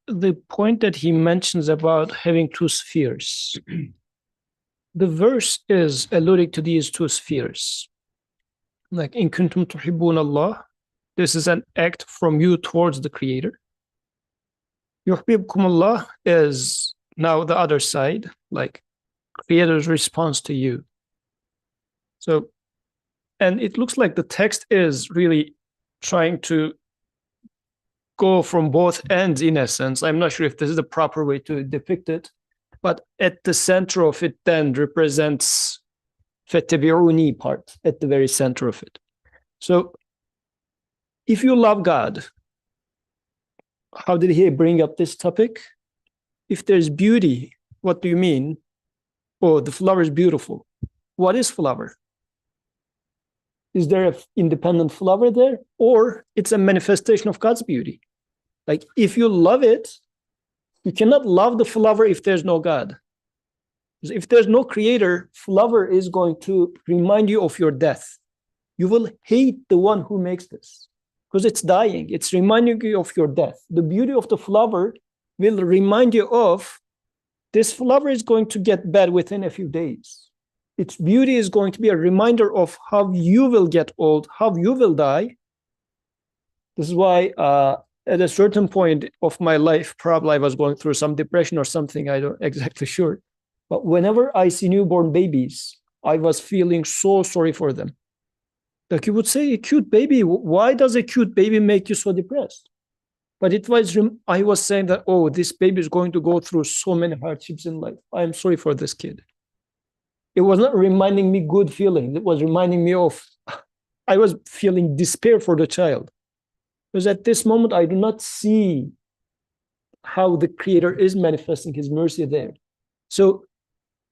The point that he mentions about having two spheres, the verse is alluding to these two spheres. Like, in kuntum tuhibbun Allah, this is an act from you towards the Creator. Yuhibbukum Allah is now the other side, like Creator's response to you. So, and it looks like the text is really trying to go from both ends in essence. I'm not sure if this is the proper way to depict it, but at the center of it then represents fattabi'uni part, at the very center of it. So if you love God, how did he bring up this topic? If there's beauty, what do you mean? Oh, the flower is beautiful. What is flower? Is there an independent flower there? Or it's a manifestation of God's beauty? Like, if you love it, you cannot love the flower if there's no God. If there's no creator, flower is going to remind you of your death. You will hate the one who makes this because it's dying. It's reminding you of your death. The beauty of the flower will remind you of this flower is going to get bad within a few days. Its beauty is going to be a reminder of how you will get old, how you will die. This is why at a certain point of my life, probably I was going through some depression or something, I don't exactly sure. But whenever I see newborn babies, I was feeling so sorry for them. Like, you would say, a cute baby, why does a cute baby make you so depressed? But it was, I was saying that, oh, this baby is going to go through so many hardships in life. I am sorry for this kid. It was not reminding me good feelings. It was reminding me of, I was feeling despair for the child. Because at this moment, I do not see how the Creator is manifesting His mercy there. So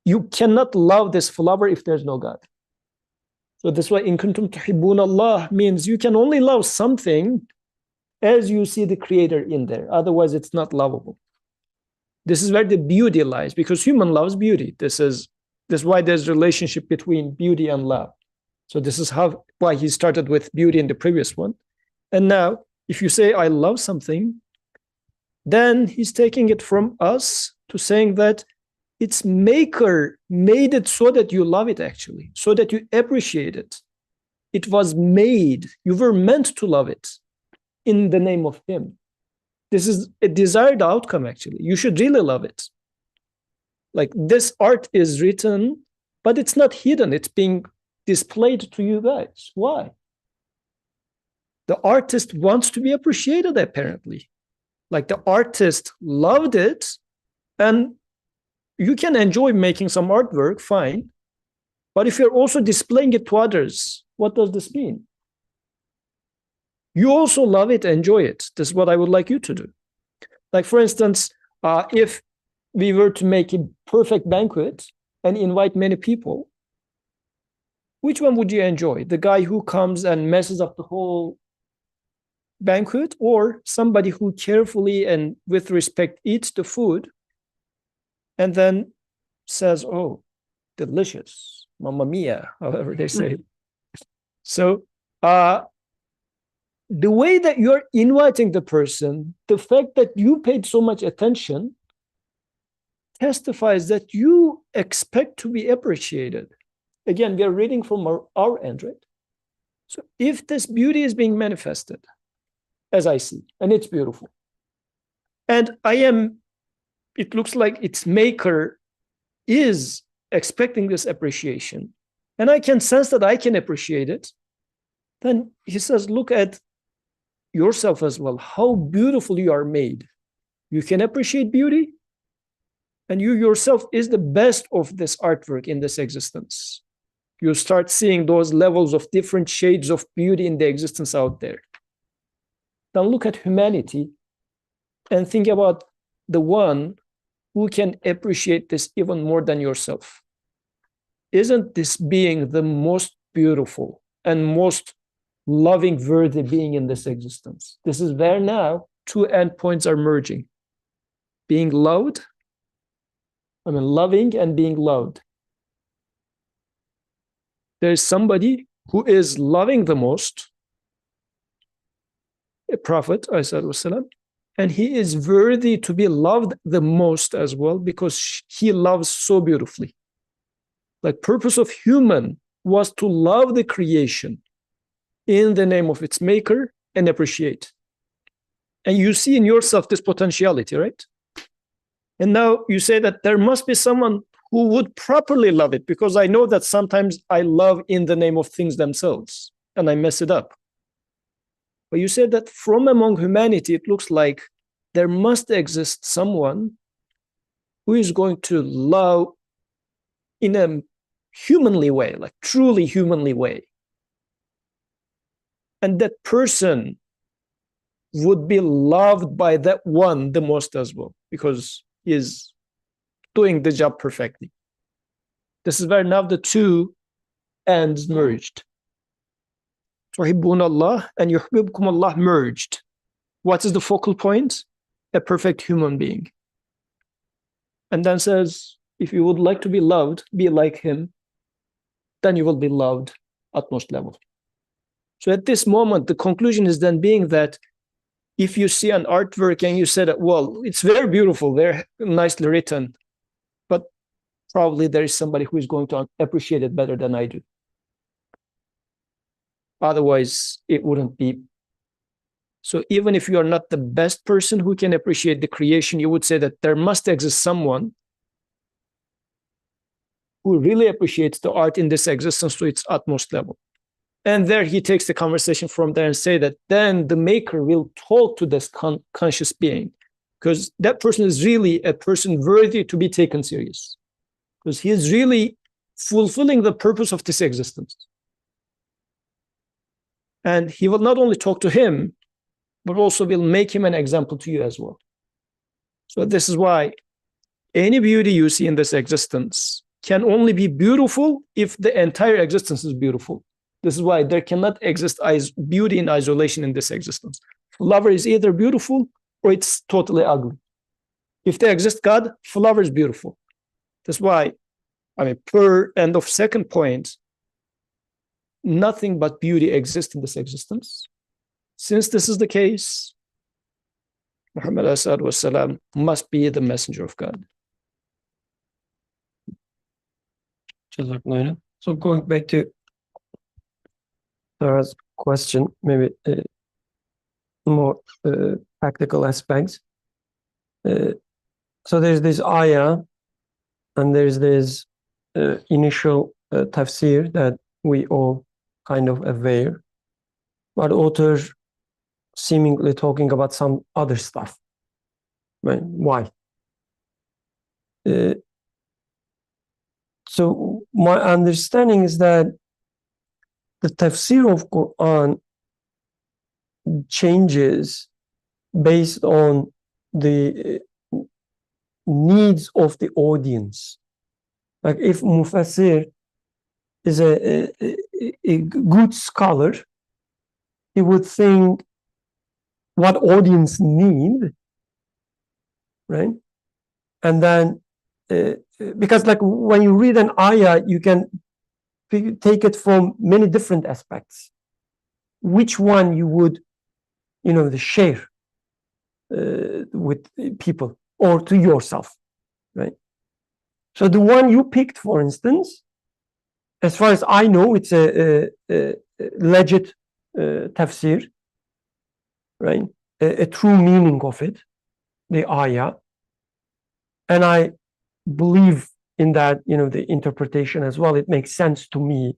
you cannot love this flower if there's no God. So that's why in kuntum tuhibbuna Allah means you can only love something as you see the Creator in there. Otherwise, it's not lovable. This is where the beauty lies, because human loves beauty. This is why there's a relationship between beauty and love. So this is why he started with beauty in the previous one. And now, if you say, I love something, then he's taking it from us to saying that its maker made it so that you love it, actually, so that you appreciate it. It was made. You were meant to love it in the name of him. This is a desired outcome, actually. You should really love it. Like, this art is written, but it's not hidden. It's being displayed to you guys. Why? The artist wants to be appreciated, apparently. Like, the artist loved it, and you can enjoy making some artwork, fine. But if you're also displaying it to others, what does this mean? You also love it, enjoy it. This is what I would like you to do. Like, for instance, if we were to make a perfect banquet and invite many people, which one would you enjoy? The guy who comes and messes up the whole banquet, or somebody who carefully and with respect eats the food and then says, oh, delicious, mamma mia, however they say it. So the way that you're inviting the person, the fact that you paid so much attention testifies that you expect to be appreciated. Again, we are reading from our end, right? So if this beauty is being manifested, as I see, and it's beautiful, and it looks like its maker is expecting this appreciation, and I can sense that I can appreciate it, then he says, look at yourself as well, how beautiful you are made. You can appreciate beauty, and you yourself is the best of this artwork in this existence. You start seeing those levels of different shades of beauty in the existence out there. Now look at humanity and think about the one who can appreciate this even more than yourself. Isn't this being the most beautiful and most loving, worthy being in this existence? This is where now two endpoints are merging. Being loved, loving and being loved. There is somebody who is loving the most, a prophet, and he is worthy to be loved the most as well, because he loves so beautifully. Like, purpose of human was to love the creation in the name of its maker and appreciate. And you see in yourself this potentiality, right? And now you say that there must be someone who would properly love it, because I know that sometimes I love in the name of things themselves and I mess it up. But you said that from among humanity, it looks like there must exist someone who is going to love in a humanly way, like truly humanly way. And that person would be loved by that one the most as well, because he is doing the job perfectly. This is where now the two ends merged. Tuhibbuna Allah and yuhibbukum Allah merged. What is the focal point? A perfect human being. And then says, if you would like to be loved, be like him, then you will be loved at most level. So at this moment, the conclusion is then being that if you see an artwork and you say that, well, it's very beautiful, very nicely written, but probably there is somebody who is going to appreciate it better than I do. Otherwise, it wouldn't be. So even if you are not the best person who can appreciate the creation, you would say that there must exist someone who really appreciates the art in this existence to its utmost level. And there he takes the conversation from there and say that then the maker will talk to this conscious being, because that person is really a person worthy to be taken serious, because he is really fulfilling the purpose of this existence. And he will not only talk to him, but also will make him an example to you as well. So this is why any beauty you see in this existence can only be beautiful if the entire existence is beautiful. This is why there cannot exist beauty in isolation in this existence. Flower is either beautiful or it's totally ugly. If there exists God, flower is beautiful. That's why, per end of second point, nothing but beauty exists in this existence. Since this is the case, Muhammad والسلام, must be the messenger of God. So going back to Sarah's question, maybe more practical aspects. So there's this ayah, and there's this initial tafsir that we all kind of aware, but author seemingly talking about some other stuff. Right? Why? So my understanding is that the tafsir of Quran changes based on the needs of the audience. Like if Mufassir is a good scholar, he would think what audience need, right? And then, because like when you read an ayah, you can take it from many different aspects. Which one you would, share with people or to yourself, right? So the one you picked, for instance, as far as I know, it's a legit tafsir, right? A true meaning of it, the ayah. And I believe in that, the interpretation as well. It makes sense to me.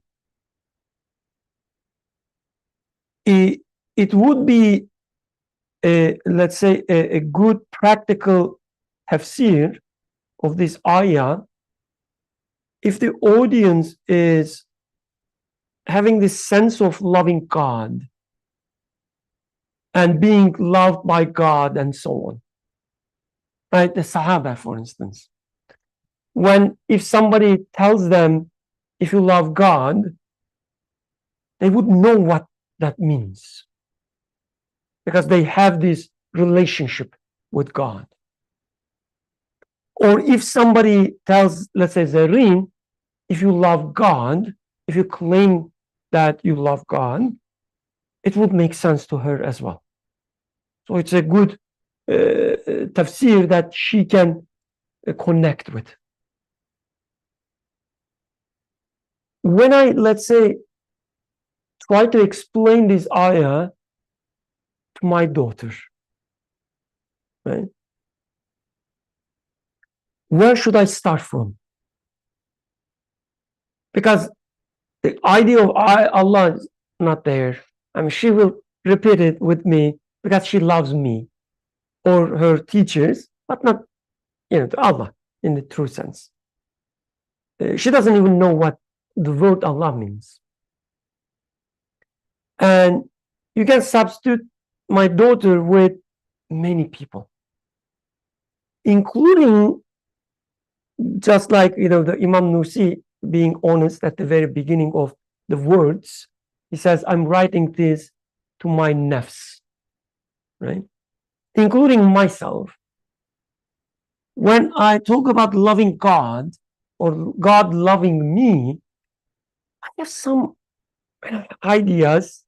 It would be, let's say, a good practical tafsir of this ayah if the audience is having this sense of loving God and being loved by God and so on. Right? The Sahaba, for instance. If somebody tells them, if you love God, they would know what that means, because they have this relationship with God. Or if somebody tells, let's say, Zareen, if you love God, if you claim that you love God, it would make sense to her as well. So it's a good tafsir that she can connect with. When I, let's say, try to explain this ayah to my daughter, right? Where should I start from? Because the idea of Allah is not there. She will repeat it with me because she loves me or her teachers, but not, to Allah in the true sense. She doesn't even know what the word Allah means. And you can substitute my daughter with many people, including just like, the Imam Nusi being honest at the very beginning of the words. He says, I'm writing this to my nafs, right? Including myself. When I talk about loving God or God loving me, I have some ideas,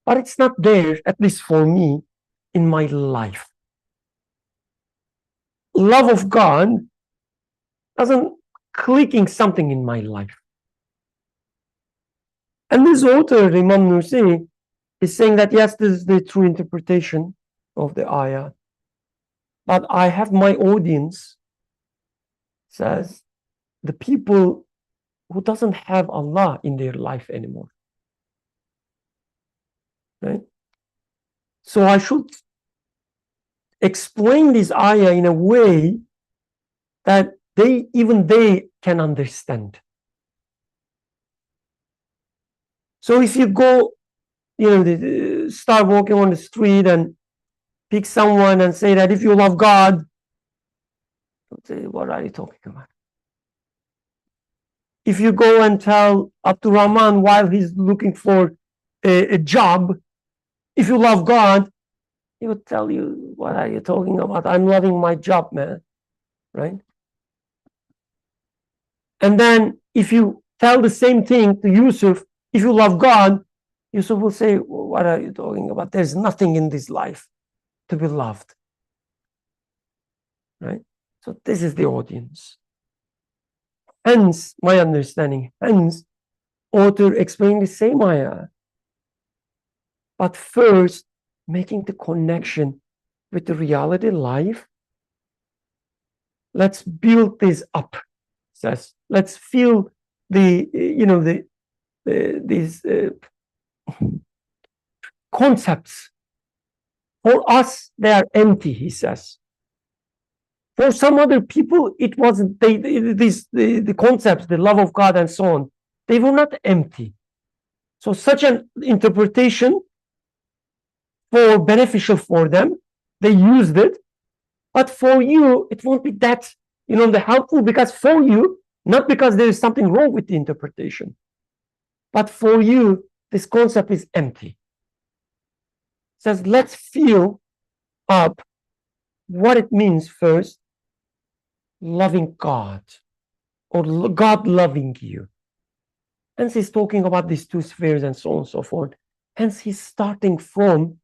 but it's not there, at least for me, in my life. Love of God doesn't clicking something in my life. And this author, Imam Nusi, is saying that, yes, this is the true interpretation of the ayah. But I have my audience, says, the people who doesn't have Allah in their life anymore. right? So I should explain this ayah in a way that even they can understand. So if you go, start walking on the street and pick someone and say that if you love God, they'll say, what are you talking about? If you go and tell Abdurrahman while he's looking for a job, if you love God, he would tell you, what are you talking about? I'm loving my job, man, right? And then if you tell the same thing to Yusuf, if you love God, Yusuf will say, what are you talking about? There's nothing in this life to be loved, right? So this is the audience. Hence, my understanding, hence, author explaining the same ayah, but first making the connection with the reality life. Let's build this up, says. Let's feel these concepts. For us, they are empty, he says. For some other people, it wasn't. The concepts, the love of God and so on, they were not empty. So such an interpretation for beneficial for them, they used it. But for you, it won't be that, the helpful, because for you, not because there is something wrong with the interpretation, but for you, this concept is empty. It says, let's feel up what it means first, loving God, or God loving you. Hence, he's talking about these two spheres and so on and so forth. Hence, he's starting from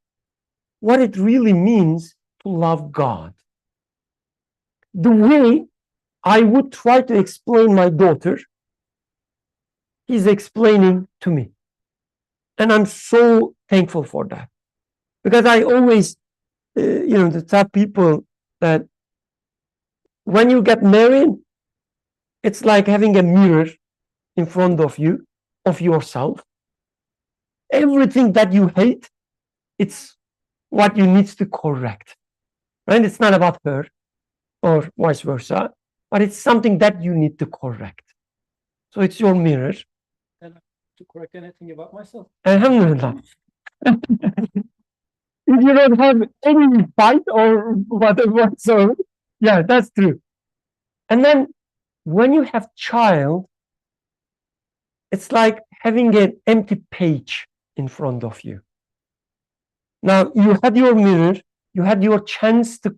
what it really means to love God. The way I would try to explain my daughter, he's explaining to me. And I'm so thankful for that. Because I always, tell people that when you get married, it's like having a mirror in front of you, of yourself. Everything that you hate, it's what you need to correct. Right? It's not about her or vice versa, but it's something that you need to correct. So it's your mirror. And to correct anything about myself. Alhamdulillah. If you don't have any fight or whatever, so yeah, that's true. And then when you have child, it's like having an empty page in front of you. Now you had your mirror, you had your chance to,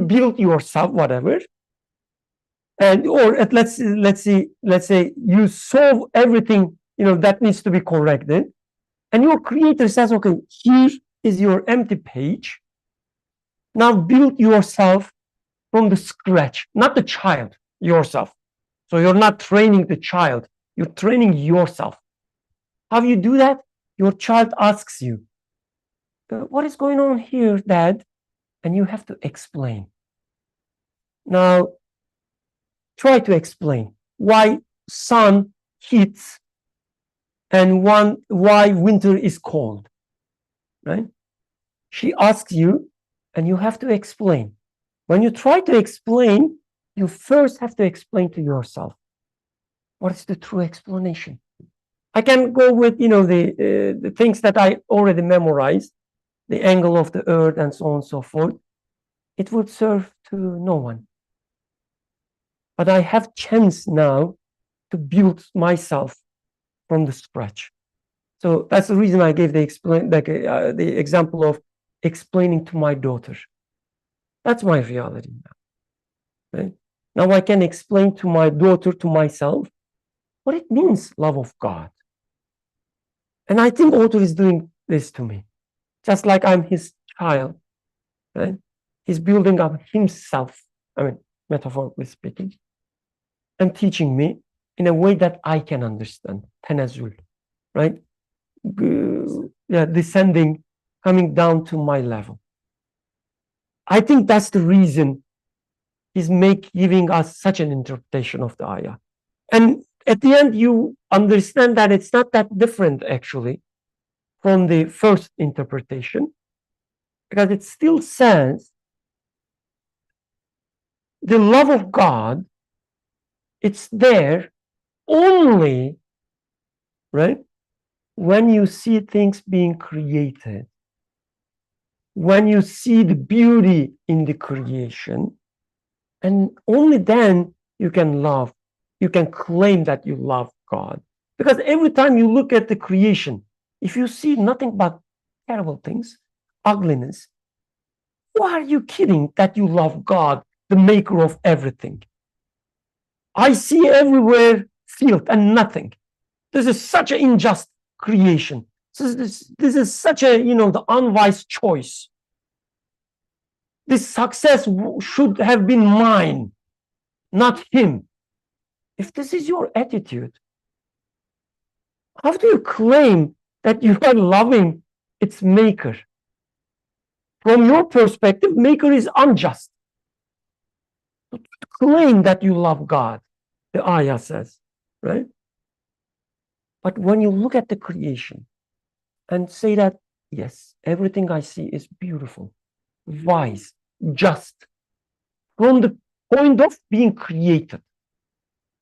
build yourself, whatever. And let's say you solve everything, that needs to be corrected. And your creator says, okay, here is your empty page. Now build yourself from the scratch, not the child, yourself. So you're not training the child, you're training yourself. How do you do that? Your child asks you, what is going on here, Dad? And you have to explain. Now, try to explain why sun heats and why winter is cold, right? She asks you, and you have to explain. When you try to explain, you first have to explain to yourself what is the true explanation. I can go with, the things that I already memorized, the angle of the earth and so on and so forth. It would serve to no one. But I have chance now to build myself from the scratch. So that's the reason I gave the example of explaining to my daughter. That's my reality now. Right? Now I can explain to my daughter, to myself, what it means, love of God. And I think author is doing this to me, just like I'm his child. Right? He's building up himself, metaphorically speaking, and teaching me in a way that I can understand. Tanazul, right? Descending, coming down to my level. I think that's the reason he's giving us such an interpretation of the ayah. And at the end, you understand that it's not that different, actually, from the first interpretation, because it still says the love of God, it's there only, right, when you see things being created, when you see the beauty in the creation, and only then you can love, you can claim that you love God. Because every time you look at the creation, if you see nothing but terrible things, ugliness, why are you kidding that you love God, the maker of everything? I see everywhere filth and nothing. This is such an unjust creation. This is such a, the unwise choice. This success should have been mine, not him. If this is your attitude, how do you claim that you are loving its maker? From your perspective, maker is unjust. To claim that you love God, the ayah says, right? But when you look at the creation and say that, yes, everything I see is beautiful, wise, just, from the point of being created.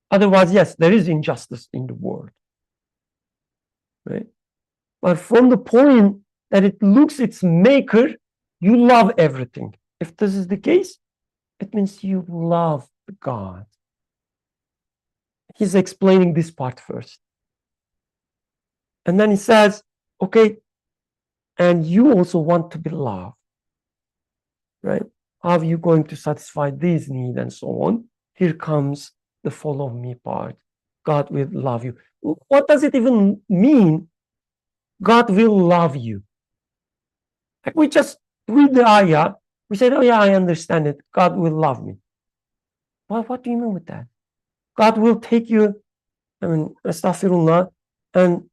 Otherwise, yes, there is injustice in the world, right? But from the point that it looks its maker, you love everything. If this is the case, it means you love God. He's explaining this part first. And then he says, okay, and you also want to be loved, right? How are you going to satisfy these needs and so on? Here comes the follow me part. God will love you. What does it even mean? God will love you. Like we just read the ayah, we said, oh yeah, I understand it. God will love me. Well, what do you mean with that? God will take you, astaghfirullah, and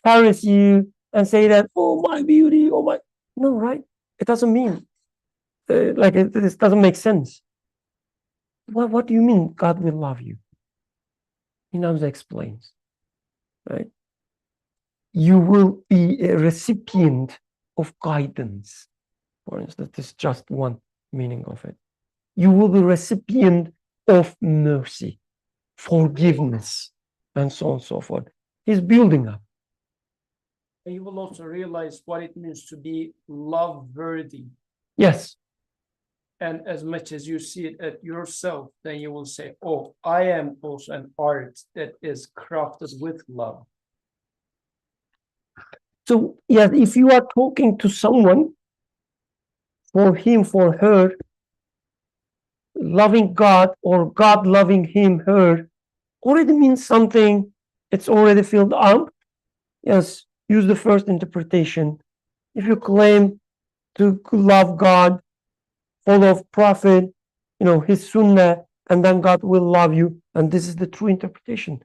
caress you and say that, oh my beauty, oh my. No, right? It doesn't mean, this doesn't make sense. What do you mean God will love you? He now explains, right? You will be a recipient of guidance. For instance, this is just one meaning of it. You will be recipient of mercy, forgiveness, and so on and so forth. He's building up. And you will also realize what it means to be love worthy. Yes. And as much as you see it at yourself, then you will say, oh, I am also an art that is crafted with love. So, yeah, if you are talking to someone, for him, for her, loving God or God loving him, her, already means something. It's already filled up. Yes, use the first interpretation. If you claim to love God, follow Prophet, his sunnah, and then God will love you, and this is the true interpretation.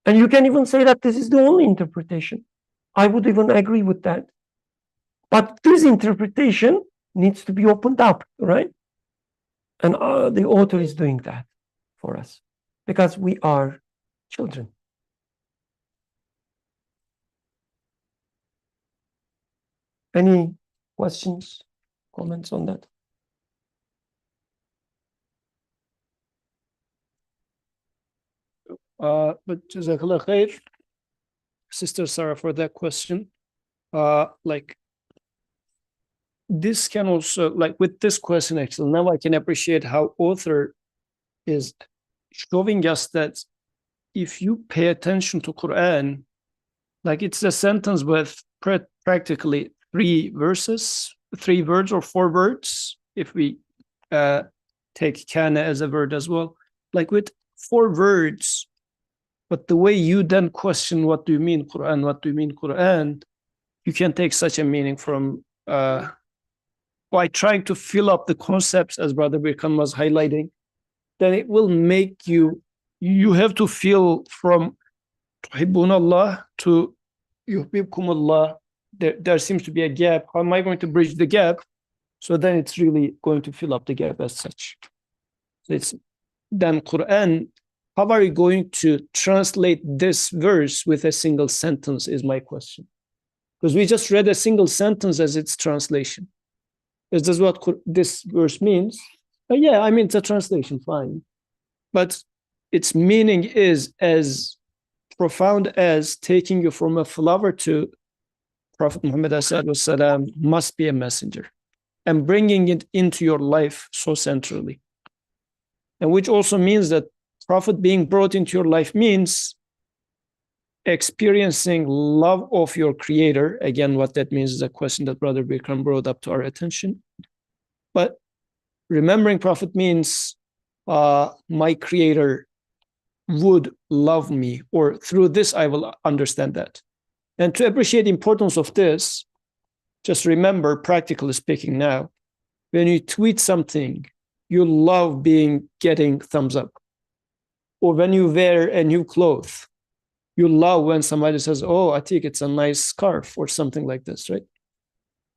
And you can even say that this is the only interpretation. I would even agree with that. But this interpretation needs to be opened up, right? And the author is doing that for us because we are children. Any questions, comments on that? But Jazakallah khair, Sister Sarah, for that question. Like this can also, like with this question, actually, now I can appreciate how author is showing us that if you pay attention to Quran, like it's a sentence with practically 3 verses, 3 words or 4 words, if we take kana as a word as well, like with 4 words. But the way you then question, what do you mean Quran? What do you mean Quran? You can take such a meaning from by trying to fill up the concepts, as Brother Birkan was highlighting. Then it will make you have to feel from tuhibbun Allah to yuhibbukum Allah. There seems to be a gap. How am I going to bridge the gap? So then it's really going to fill up the gap as such. So it's then Quran how are you going to translate this verse with a single sentence is my question. Because we just read a single sentence as its translation. Is this what this verse means? Yeah, I mean, it's a translation, fine. But its meaning is as profound as taking you from a flower to Prophet Muhammad والسلام, must be a messenger, and bringing it into your life so centrally. And which also means that Prophet being brought into your life means experiencing love of your creator. Again, what that means is a question that Brother Bikram brought up to our attention. But remembering Prophet means my creator would love me, or through this I will understand that. And to appreciate the importance of this, just remember, practically speaking now, when you tweet something, you love getting thumbs up. Or when you wear a new cloth, you love when somebody says, oh, I think it's a nice scarf or something like this, right?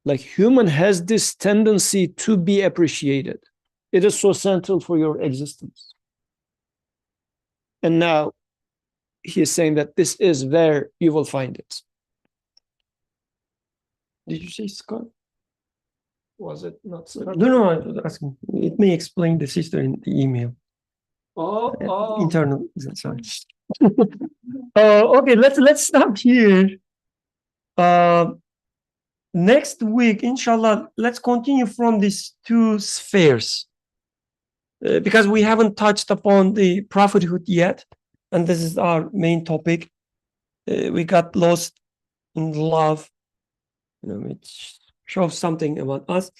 Like human has this tendency to be appreciated. It is so central for your existence. And now he is saying that this is where you will find it. Did you say scarf? Was it not scarf? No, I was asking. It may explain the sister in the email. Internal. Sorry. Okay, let's stop here. Next week, inshallah, let's continue from these two spheres. Because we haven't touched upon the prophethood yet, and this is our main topic. We got lost in love, which shows something about us.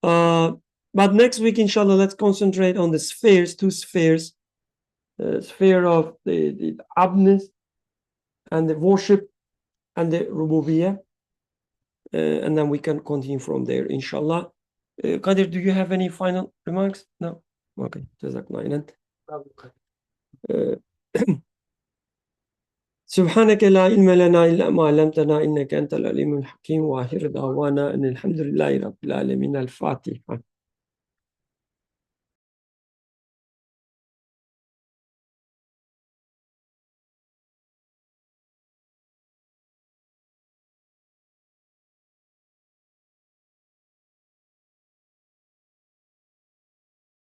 But next week, inshallah, let's concentrate on the spheres, two spheres. The sphere of the abdness and the worship and the rububiyyah. And then we can continue from there, inshallah. Qadir, do you have any final remarks? No? Okay. Jazakallah. سبحانك لا علم لنا إلا ما علمتنا إنك أنت العليم الحكيم وآخر دعوانا أن الحمد لله رب العالمين الفاتحة